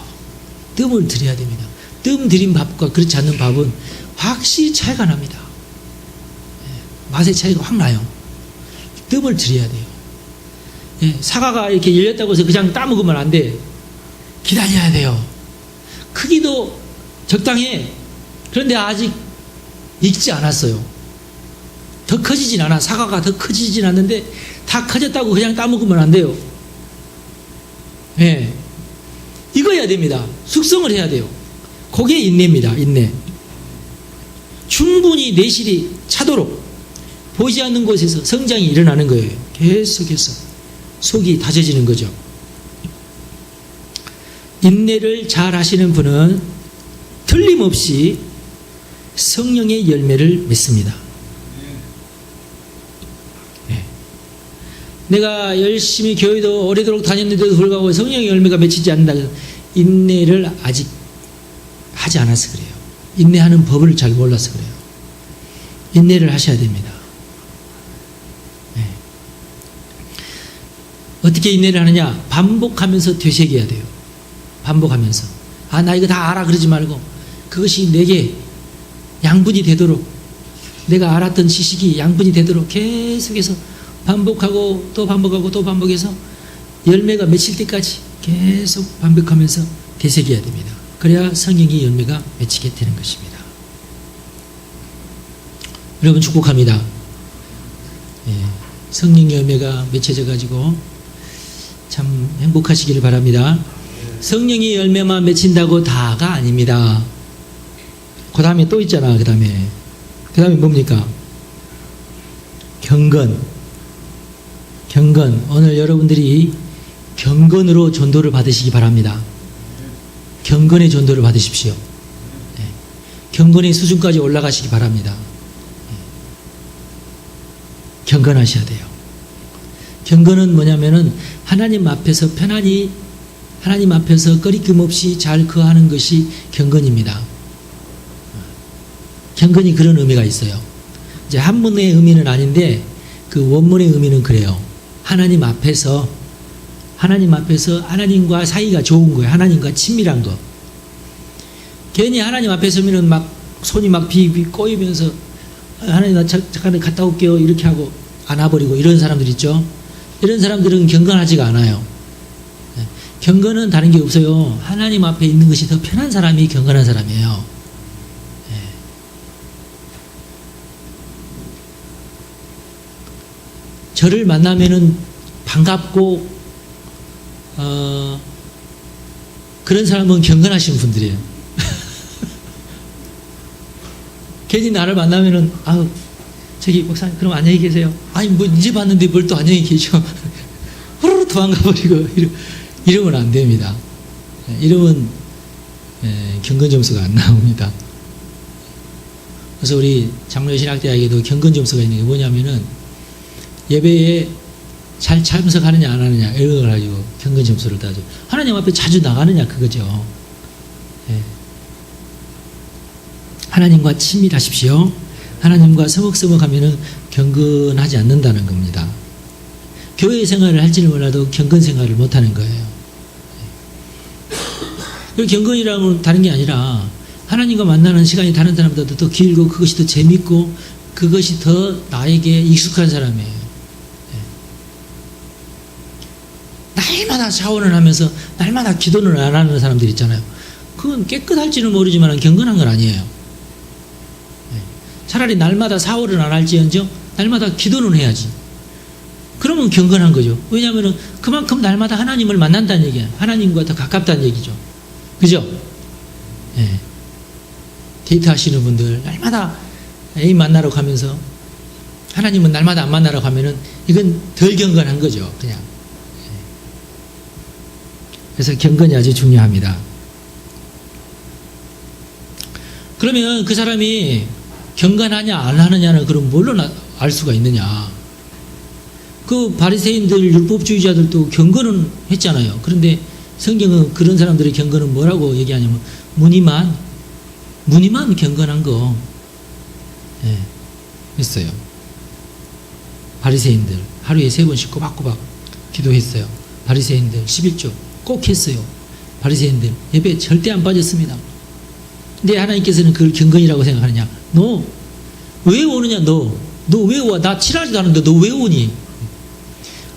뜸을 들여야 됩니다. 뜸 들인 밥과 그렇지 않는 밥은 확실히 차이가 납니다. 맛의 차이가 확 나요. 뜸을 들여야 돼요. 사과가 이렇게 열렸다고 해서 그냥 따먹으면 안 돼. 기다려야 돼요. 크기도 적당해. 그런데 아직 익지 않았어요. 더 커지진 않아. 사과가 더 커지진 않는데 다 커졌다고 그냥 따먹으면 안 돼요. 익어야 됩니다. 숙성을 해야 돼요. 그게 인내입니다. 인내. 충분히 내실이 차도록 보이지 않는 곳에서 성장이 일어나는 거예요. 계속해서. 속이 다져지는 거죠. 인내를 잘 하시는 분은 틀림없이 성령의 열매를 맺습니다. 네. 내가 열심히 교회도 오래도록 다녔는데도 불구하고 성령의 열매가 맺히지 않는다. 인내를 아직 하지 않아서 그래요. 인내하는 법을 잘 몰라서 그래요. 인내를 하셔야 됩니다. 네. 어떻게 인내를 하느냐? 반복하면서 되새겨야 돼요. 반복하면서. 아, 나 이거 다 알아 그러지 말고 그것이 내게 양분이 되도록, 내가 알았던 지식이 양분이 되도록 계속해서 반복하고 또 반복하고 또 반복해서 열매가 맺힐 때까지 계속 반복하면서 되새겨야 됩니다. 그래야 성령의 열매가 맺히게 되는 것입니다. 여러분 축복합니다. 예, 성령의 열매가 맺혀져 가지고 참 행복하시기를 바랍니다. 성령의 열매만 맺힌다고 다가 아닙니다. 그 다음에 또 있잖아. 그 다음에 뭡니까? 경건. 오늘 여러분들이 경건으로 전도를 받으시기 바랍니다. 경건의 전도를 받으십시오. 네. 경건의 수준까지 올라가시기 바랍니다. 네. 경건하셔야 돼요. 경건은 뭐냐면은 하나님 앞에서 편안히, 하나님 앞에서 꺼리낌 없이 잘 거하는 것이 경건입니다. 경건이 그런 의미가 있어요. 이제 한문의 의미는 아닌데 그 원문의 의미는 그래요. 하나님 앞에서 하나님과 사이가 좋은 거예요. 하나님과 친밀한 거. 괜히 하나님 앞에 서면은 막 손이 막 비비 꼬이면서 하나님 나 잠깐 갔다 올게요 이렇게 하고 안아버리고 이런 사람들 있죠. 이런 사람들은 경건하지가 않아요. 경건은 다른 게 없어요. 하나님 앞에 있는 것이 더 편한 사람이 경건한 사람이에요. 저를 만나면은 반갑고 그런 사람은 경건하신 분들이에요. 괜히 나를 만나면은 아우 저기 목사님 그럼 안녕히 계세요. 아니 뭐 이제 봤는데 뭘 또 안녕히 계셔. 후루루 도망가 버리고 이러면 안 됩니다. 이러면 경건 점수가 안 나옵니다. 그래서 우리 장로신학대학에도 경건 점수가 있는 게 뭐냐면은 예배에 잘 참석하느냐 안 하느냐 이런 걸 가지고 경건 점수를 따져. 하나님 앞에 자주 나가느냐 그거죠. 예. 하나님과 친밀하십시오. 하나님과 서먹서먹하면은 경건하지 않는다는 겁니다. 교회 생활을 할지는 몰라도 경건 생활을 못하는 거예요. 예. 경건이라는 건 다른 게 아니라 하나님과 만나는 시간이 다른 사람보다 더 길고 그것이 더 재밌고 그것이 더 나에게 익숙한 사람이에요. 날마다 샤워를 하면서 날마다 기도를 안 하는 사람들 있잖아요. 그건 깨끗할지는 모르지만 경건한 건 아니에요. 차라리 날마다 샤워를 안 할지언정 날마다 기도는 해야지. 그러면 경건한 거죠. 왜냐하면 그만큼 날마다 하나님을 만난다는 얘기예요. 하나님과 더 가깝다는 얘기죠. 그죠? 네. 데이트 하시는 분들 날마다 애인 만나러 가면서 하나님은 날마다 안 만나러 가면은 이건 덜 경건한 거죠. 그냥. 그래서 경건이 아주 중요합니다. 그러면 그 사람이 경건하냐 안 하느냐는 그럼 뭘로 알 수가 있느냐. 그 바리새인들 율법주의자들도 경건은 했잖아요. 그런데 성경은 그런 사람들의 경건은 뭐라고 얘기하냐면 무늬만 경건한 거 했어요. 바리새인들 하루에 3번씩 꼬박꼬박 기도했어요. 바리새인들 11조 꼭 했어요. 바리새인들 예배 절대 안 빠졌습니다. 근데 하나님께서는 그걸 경건이라고 생각하느냐? 너 왜 오느냐? 너 왜 와? 나 친하지도 않은데 너 왜 오니?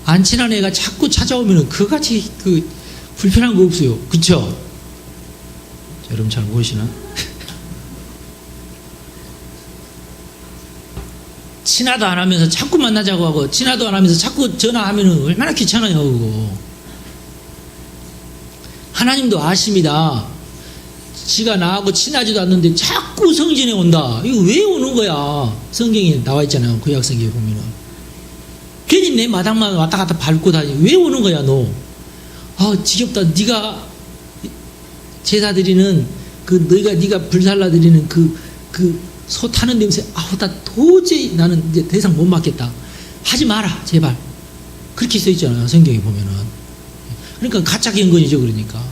안 친한 애가 자꾸 찾아오면은 그같이 그 불편한 거 없어요. 그쵸? 여러분 잘 모르시나? 친하도 안 하면서 자꾸 만나자고 하고 친하도 안 하면서 자꾸 전화하면은 얼마나 귀찮아요. 그거. 하나님도 아십니다. 지가 나하고 친하지도 않는데 자꾸 성전에 온다. 이거 왜 오는 거야? 성경에 나와 있잖아요. 구약 성경에 보면은 괜히 내 마당만 왔다 갔다 밟고 다니. 왜 오는 거야 너? 아 지겹다. 네가 제사 드리는 네가 불살라 드리는 그 소 타는 냄새. 아우 나 도저히 나는 이제 더 이상 못 맡겠다. 하지 마라 제발. 그렇게 써 있잖아요 성경에 보면은. 그러니까 가짜 경건이죠. 그러니까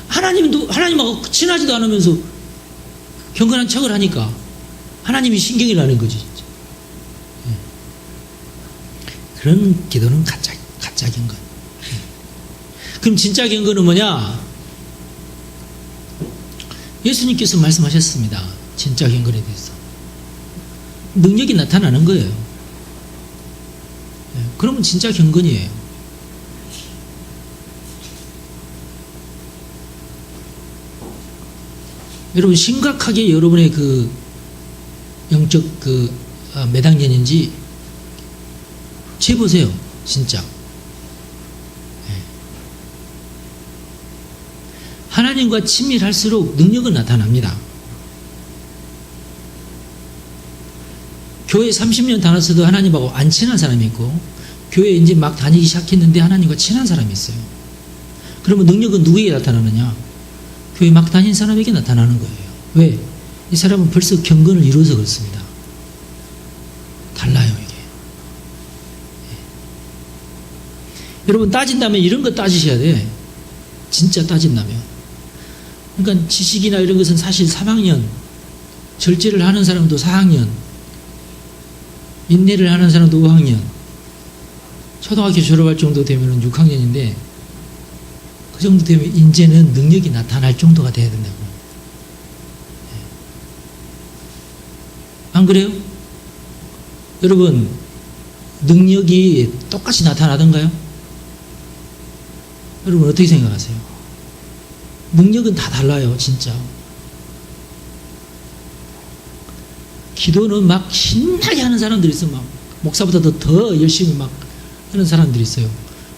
하나님하고 친하지도 않으면서 경건한 척을 하니까 하나님이 신경이 나는 거지. 진짜. 그런 기도는 가짜 경건. 그럼 진짜 경건은 뭐냐? 예수님께서 말씀하셨습니다. 진짜 경건에 대해서 능력이 나타나는 거예요. 그러면 진짜 경건이에요. 여러분 심각하게 여러분의 그 영적 몇 학년인지 재보세요. 진짜 하나님과 친밀할수록 능력은 나타납니다. 교회 30년 다녔어도 하나님하고 안 친한 사람이 있고, 교회 이제 막 다니기 시작했는데 하나님과 친한 사람이 있어요. 그러면 능력은 누구에게 나타나느냐? 교회 막 다닌 사람에게 나타나는 거예요. 왜? 이 사람은 벌써 경건을 이루어서 그렇습니다. 달라요 이게. 여러분 따진다면 이런 거 따지셔야 돼. 진짜 따진다면. 그러니까 지식이나 이런 것은 사실 3학년, 절제를 하는 사람도 4학년, 인내를 하는 사람도 5학년, 초등학교 졸업할 정도 되면 6학년인데 그 정도 되면 이제는 능력이 나타날 정도가 돼야 된다고. 안 그래요? 여러분 능력이 똑같이 나타나던가요? 여러분 어떻게 생각하세요? 능력은 다 달라요 진짜. 기도는 막 신나게 하는 사람들이 있어. 막 목사보다도 더 열심히 막 하는 사람들이 있어요.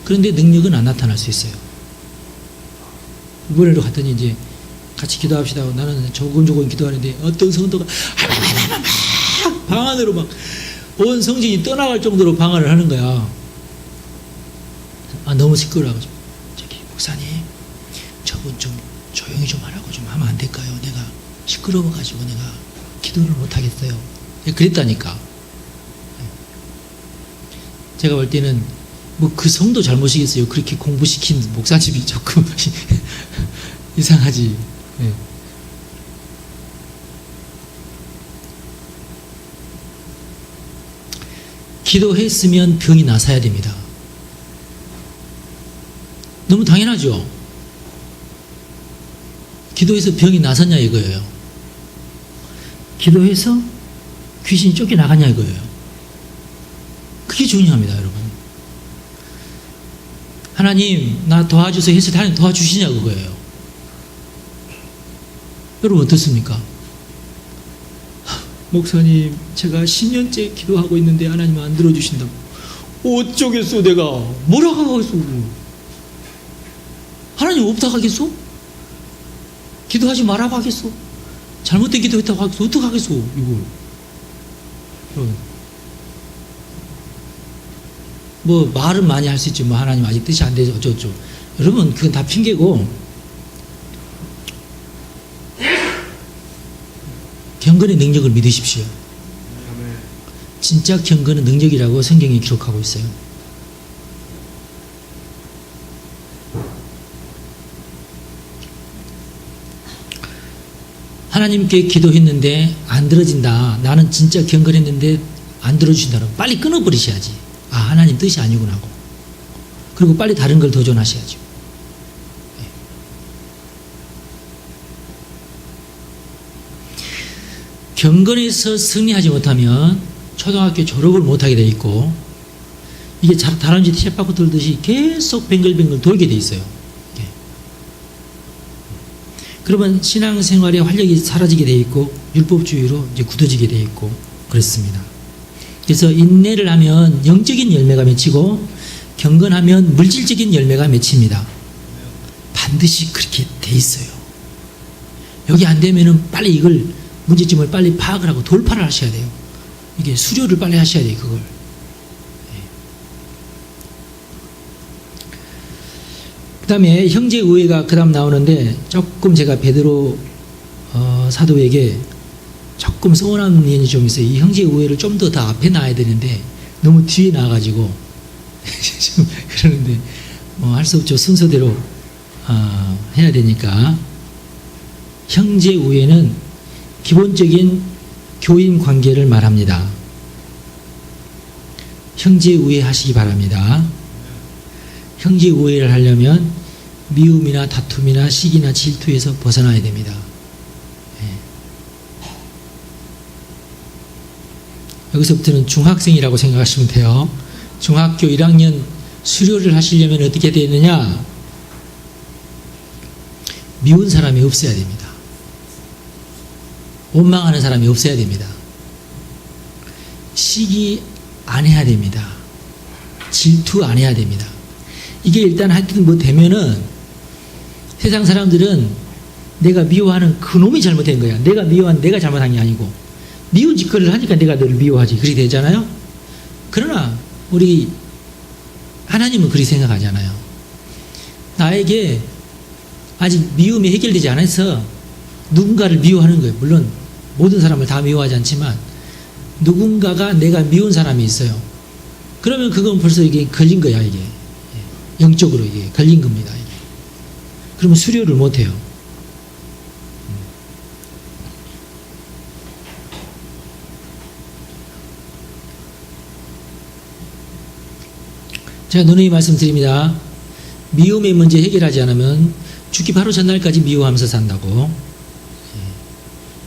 그런데 능력은 안 나타날 수 있어요. 이번에도 갔더니 이제 같이 기도합시다 하고 나는 조금 기도하는데 어떤 성도가 막 방 안으로 막 온 성진이 떠나갈 정도로 방언을 하는 거야. 아 너무 시끄러워. 저기 목사님 저분 좀 조용히 좀 하라고 좀 하면 안 될까요? 내가 시끄러워가지고 내가 기도를 못 하겠어요. 그랬다니까. 제가 볼 때는 뭐 그 성도 잘못이겠어요. 그렇게 공부시킨 목사집이 조금 이상하지. 네. 기도했으면 병이 나서야 됩니다. 너무 당연하죠. 기도해서 병이 나섰냐 이거예요. 기도해서 귀신이 쫓겨나갔냐 이거예요. 그게 중요합니다 여러분. 하나님 나 도와주세요 했을 때 하나님 도와주시냐 그거예요. 여러분 어떻습니까? 목사님 제가 10년째 기도하고 있는데 하나님 안 들어주신다고. 어쩌겠어 내가. 뭐라고 하겠어. 하나님 없다고 하겠어? 기도하지 말라고 하겠어? 잘못된 기도했다고 하겠어? 어떻게 하겠어 이걸. 뭐 말은 많이 할 수 있지 뭐 하나님 아직 뜻이 안 되죠 어쩌죠. 여러분 그건 다 핑계고 경건의 능력을 믿으십시오. 진짜 경건은 능력이라고 성경이 기록하고 있어요. 하나님께 기도했는데 안 들어진다. 나는 진짜 경건했는데 안 들어주신다. 빨리 끊어버리셔야지. 아 하나님 뜻이 아니구나 하고. 그리고 빨리 다른 걸 도전하셔야죠. 경건에서 승리하지 못하면 초등학교 졸업을 못하게 돼 있고 이게 다람쥐 쳇바퀴 돌듯이 계속 뱅글뱅글 돌게 돼 있어요. 그러면 신앙생활의 활력이 사라지게 돼 있고 율법주의로 이제 굳어지게 돼 있고 그렇습니다. 그래서 인내를 하면 영적인 열매가 맺히고 경건하면 물질적인 열매가 맺힙니다. 반드시 그렇게 돼 있어요. 여기 안 되면은 빨리 이걸 문제점을 빨리 파악을 하고 돌파를 하셔야 돼요. 이게 수료를 빨리 하셔야 돼요. 그걸. 그 다음에 형제 우애가 그 다음 나오는데 조금 제가 베드로 사도에게 조금 서운한 면이 좀 있어요. 이 형제 우애를 좀 더 앞에 놔야 되는데 너무 뒤에 나와가지고 좀 그러는데 할 수 없죠. 순서대로 해야 되니까. 형제 우애는 기본적인 교인 관계를 말합니다. 형제 우애 하시기 바랍니다. 형제 우애를 하려면 미움이나 다툼이나 시기나 질투에서 벗어나야 됩니다. 여기서부터는 중학생이라고 생각하시면 돼요. 중학교 1학년 수료를 하시려면 어떻게 되느냐? 미운 사람이 없어야 됩니다. 원망하는 사람이 없어야 됩니다. 시기 안 해야 됩니다. 질투 안 해야 됩니다. 이게 일단 하여튼 뭐 되면은 세상 사람들은 내가 미워하는 그놈이 잘못된 거야. 내가 미워한 내가 잘못한 게 아니고 미운 짓거리를 하니까 내가 너를 미워하지. 그리 되잖아요. 그러나 우리 하나님은 그리 생각하잖아요. 나에게 아직 미움이 해결되지 않아서 누군가를 미워하는 거예요. 물론 모든 사람을 다 미워하지 않지만 누군가가 내가 미운 사람이 있어요. 그러면 그건 벌써 이게 걸린 거야. 이게 영적으로 이게 걸린 겁니다. 이게. 그러면 수료를 못 해요. 제가 누누이 말씀드립니다. 미움의 문제 해결하지 않으면 죽기 바로 전날까지 미워하면서 산다고.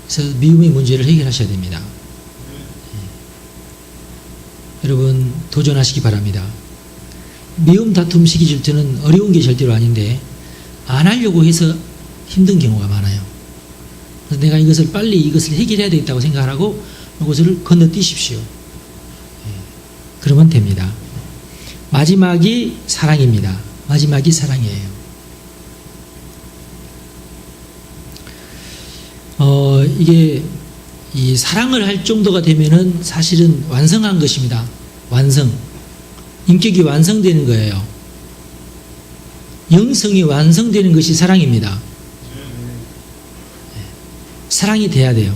그래서 미움의 문제를 해결하셔야 됩니다. 여러분 도전하시기 바랍니다. 미움, 다툼, 시기, 질투는 어려운 게 절대로 아닌데 안 하려고 해서 힘든 경우가 많아요. 그래서 내가 빨리 이것을 해결해야 되겠다고 생각하고 이것을 건너뛰십시오. 그러면 됩니다. 마지막이 사랑입니다. 마지막이 사랑이에요. 이게 이 사랑을 할 정도가 되면은 사실은 완성한 것입니다. 완성. 인격이 완성되는 거예요. 영성이 완성되는 것이 사랑입니다. 사랑이 돼야 돼요.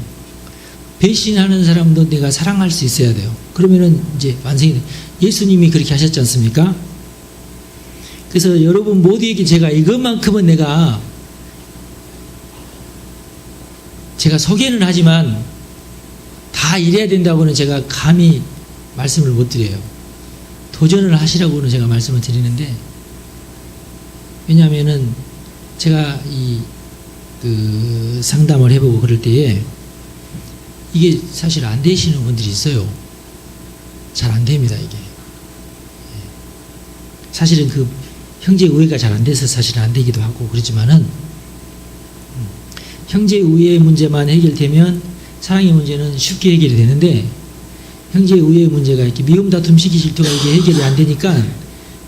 배신하는 사람도 내가 사랑할 수 있어야 돼요. 그러면은 이제 완성이 돼요. 예수님이 그렇게 하셨지 않습니까? 그래서 여러분 모두에게 제가 이것만큼은 제가 소개는 하지만 다 이래야 된다고는 제가 감히 말씀을 못 드려요. 도전을 하시라고는 제가 말씀을 드리는데, 왜냐하면은 제가 상담을 해보고 그럴 때에 이게 사실 안 되시는 분들이 있어요. 잘 안 됩니다, 이게. 사실은 그 형제 우애가 잘 안 돼서 사실은 안 되기도 하고 그렇지만은 형제 우애의 문제만 해결되면 사랑의 문제는 쉽게 해결이 되는데 형제 우애의 문제가 이렇게 미움, 다툼, 시기, 질투가 이게 해결이 안 되니까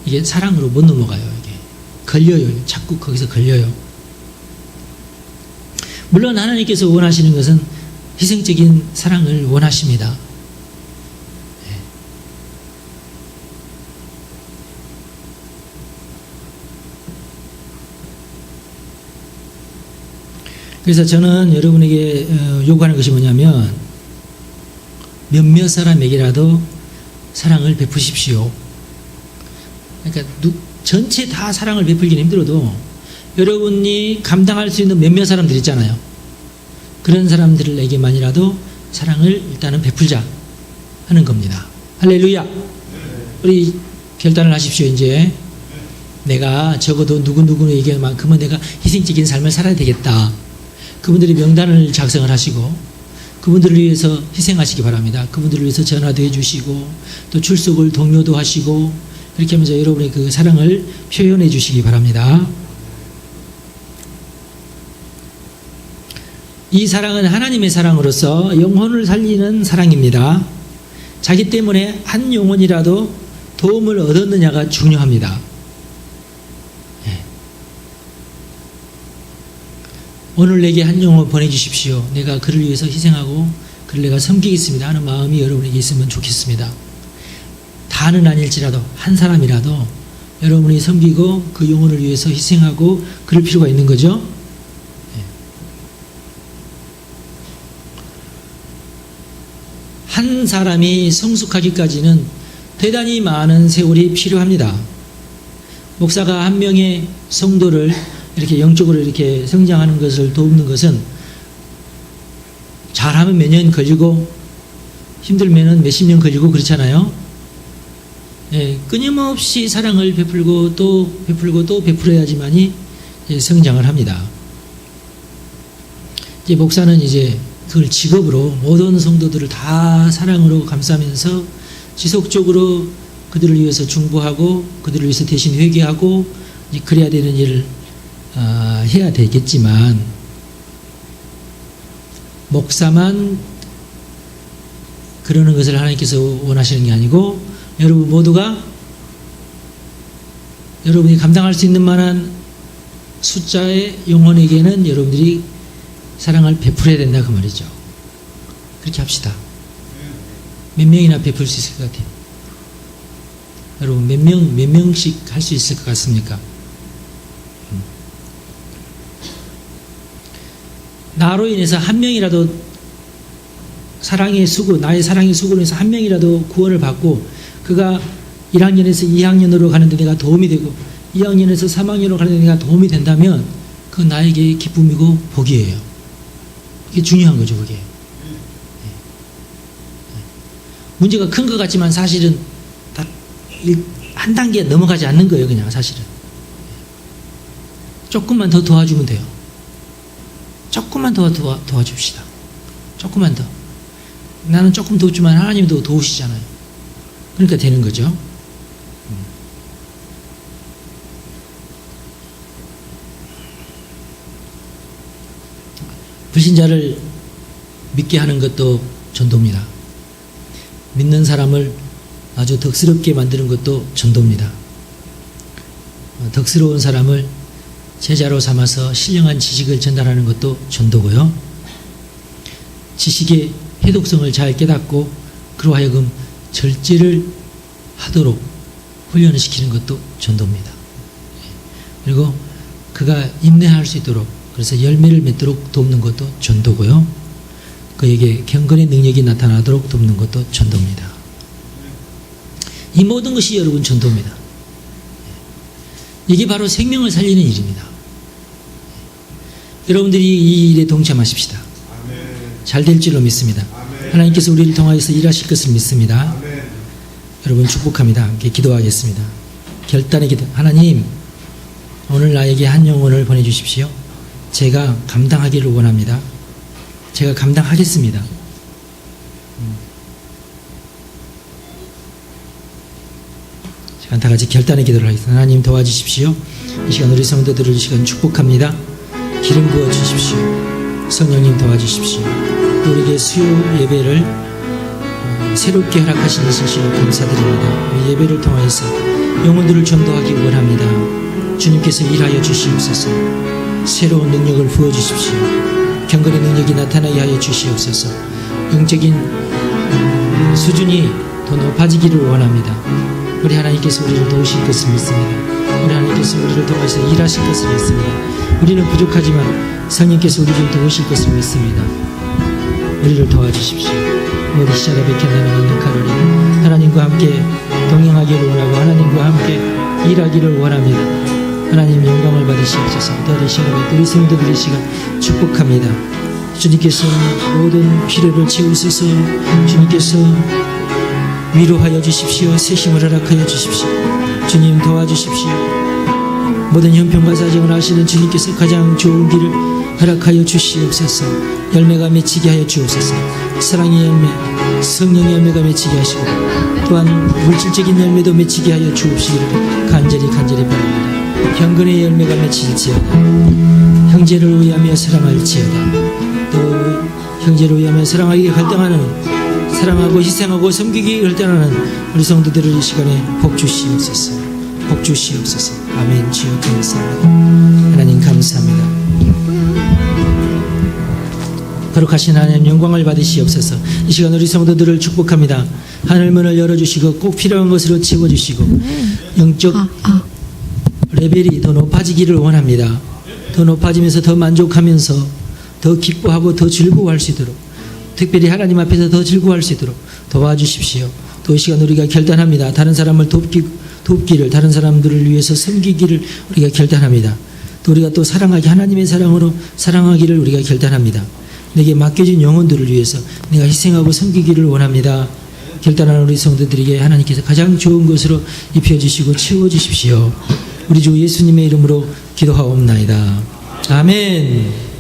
이게 사랑으로 못 넘어가요. 이게 걸려요. 자꾸 거기서 걸려요. 물론 하나님께서 원하시는 것은 희생적인 사랑을 원하십니다. 그래서 저는 여러분에게 요구하는 것이 뭐냐면 몇몇 사람에게라도 사랑을 베푸십시오. 그러니까 전체 다 사랑을 베풀기는 힘들어도 여러분이 감당할 수 있는 몇몇 사람들 있잖아요. 그런 사람들에게만이라도 사랑을 일단은 베풀자 하는 겁니다. 할렐루야. 우리 결단을 하십시오. 이제 내가 적어도 누구누구에게만큼은 내가 희생적인 삶을 살아야 되겠다. 그분들이 명단을 작성을 하시고 그분들을 위해서 희생하시기 바랍니다. 그분들을 위해서 전화도 해주시고 또 출석을 독려도 하시고 그렇게 하면서 여러분의 그 사랑을 표현해 주시기 바랍니다. 이 사랑은 하나님의 사랑으로서 영혼을 살리는 사랑입니다. 자기 때문에 한 영혼이라도 도움을 얻었느냐가 중요합니다. 오늘 내게 한 영혼 보내주십시오. 내가 그를 위해서 희생하고 그를 내가 섬기겠습니다 하는 마음이 여러분에게 있으면 좋겠습니다. 다는 아닐지라도 한 사람이라도 여러분이 섬기고 그 영혼을 위해서 희생하고 그럴 필요가 있는 거죠. 한 사람이 성숙하기까지는 대단히 많은 세월이 필요합니다. 목사가 한 명의 성도를 이렇게 영적으로 이렇게 성장하는 것을 돕는 것은 잘하면 몇 년 걸리고 힘들면은 몇십 년 걸리고 그렇잖아요. 예, 끊임없이 사랑을 베풀고 또 베풀고 또 베풀어야지만이 성장을 합니다. 이제 목사는 이제 그걸 직업으로 모든 성도들을 다 사랑으로 감싸면서 지속적으로 그들을 위해서 중보하고 그들을 위해서 대신 회개하고 그래야 되는 일을 해야 되겠지만 목사만 그러는 것을 하나님께서 원하시는 게 아니고 여러분 모두가 여러분이 감당할 수 있는 만한 숫자의 영혼에게는 여러분들이 사랑을 베풀어야 된다 그 말이죠. 그렇게 합시다. 몇 명이나 베풀 수 있을 것 같아요? 여러분 몇 명씩 할 수 있을 것 같습니까? 나로 인해서 한 명이라도 사랑의 수고, 나의 사랑의 수고로 인해서 한 명이라도 구원을 받고 그가 1학년에서 2학년으로 가는데 내가 도움이 되고 2학년에서 3학년으로 가는데 내가 도움이 된다면 그건 나에게 기쁨이고 복이에요. 이게 중요한 거죠, 그게. 문제가 큰 것 같지만 사실은 다 한 단계 넘어가지 않는 거예요, 그냥 사실은. 조금만 더 도와주면 돼요. 조금만 더 도와줍시다. 조금만 더. 나는 조금 도와주면 하나님도 도우시잖아요. 그러니까 되는 거죠. 불신자를 믿게 하는 것도 전도입니다. 믿는 사람을 아주 덕스럽게 만드는 것도 전도입니다. 덕스러운 사람을 제자로 삼아서 신령한 지식을 전달하는 것도 전도고요. 지식의 해독성을 잘 깨닫고 그로 하여금 절제를 하도록 훈련을 시키는 것도 전도입니다. 그리고 그가 인내할 수 있도록 그래서 열매를 맺도록 돕는 것도 전도고요. 그에게 경건의 능력이 나타나도록 돕는 것도 전도입니다. 이 모든 것이 여러분 전도입니다. 이게 바로 생명을 살리는 일입니다. 여러분들이 이 일에 동참하십시다. 잘 될 줄로 믿습니다. 하나님께서 우리를 통하여서 일하실 것을 믿습니다. 여러분 축복합니다. 함께 기도하겠습니다. 결단의 기도. 하나님, 오늘 나에게 한 영혼을 보내주십시오. 제가 감당하기를 원합니다. 제가 감당하겠습니다. 자, 다 같이 결단의 기도를 하겠습니다. 하나님 도와주십시오. 이 시간 우리 성도들을 이 시간 축복합니다. 기름 부어주십시오. 성령님 도와주십시오. 우리에게 수요 예배를 새롭게 허락하신 진실로 감사드립니다. 우리 예배를 통해서 영혼들을 전도하기 원합니다. 주님께서 일하여 주시옵소서. 새로운 능력을 부어주십시오. 경건의 능력이 나타나게 하여 주시옵소서. 영적인 수준이 더 높아지기를 원합니다. 우리 하나님께서 우리를 도우실 것을 믿습니다. 우리 하나님께서 우리를 통해서 일하실 것을 믿습니다. 우리는 부족하지만 성령께서 우리를 도우실 것을 믿습니다. 우리를 도와주십시오. 우리 시작에 백현나는 있는 카로리 하나님과 함께 동행하기를 원하고 하나님과 함께 일하기를 원합니다. 하나님 영광을 받으시옵소서. 너희 시간에 우리 성도들의 시간 축복합니다. 주님께서 모든 필요를 채우소서. 주님께서 위로하여 주십시오. 새 힘을 허락하여 주십시오. 주님 도와주십시오. 모든 형편과 사정을 아시는 주님께서 가장 좋은 길을 허락하여 주시옵소서. 열매가 맺히게 하여 주옵소서. 사랑의 열매, 성령의 열매가 맺히게 하시고 또한 물질적인 열매도 맺히게 하여 주옵시기를 간절히 바랍니다. 경건의 열매가 맺힐지어다. 형제를 위하며 사랑할지어다. 또 형제를 위하며 사랑하기 활동하는 사랑하고 희생하고 섬기기 결단하는 우리 성도들을 이 시간에 복 주시옵소서. 복 주시옵소서. 아멘. 주여 감사합니다. 하나님 감사합니다. 거룩하신 하나님 영광을 받으시옵소서. 이 시간 우리 성도들을 축복합니다. 하늘문을 열어주시고 꼭 필요한 것으로 채워주시고 영적 레벨이 더 높아지기를 원합니다. 더 높아지면서 더 만족하면서 더 기뻐하고 더 즐거워할 수 있도록, 특별히 하나님 앞에서 더 즐거워할 수 있도록 도와주십시오. 또 이 시간 우리가 결단합니다. 다른 사람을 돕기를, 다른 사람들을 위해서 섬기기를 우리가 결단합니다. 또 우리가 또 사랑하기, 하나님의 사랑으로 사랑하기를 우리가 결단합니다. 내게 맡겨진 영혼들을 위해서 내가 희생하고 섬기기를 원합니다. 결단하는 우리 성도들에게 하나님께서 가장 좋은 것으로 입혀주시고 채워주십시오. 우리 주 예수님의 이름으로 기도하옵나이다. 아멘.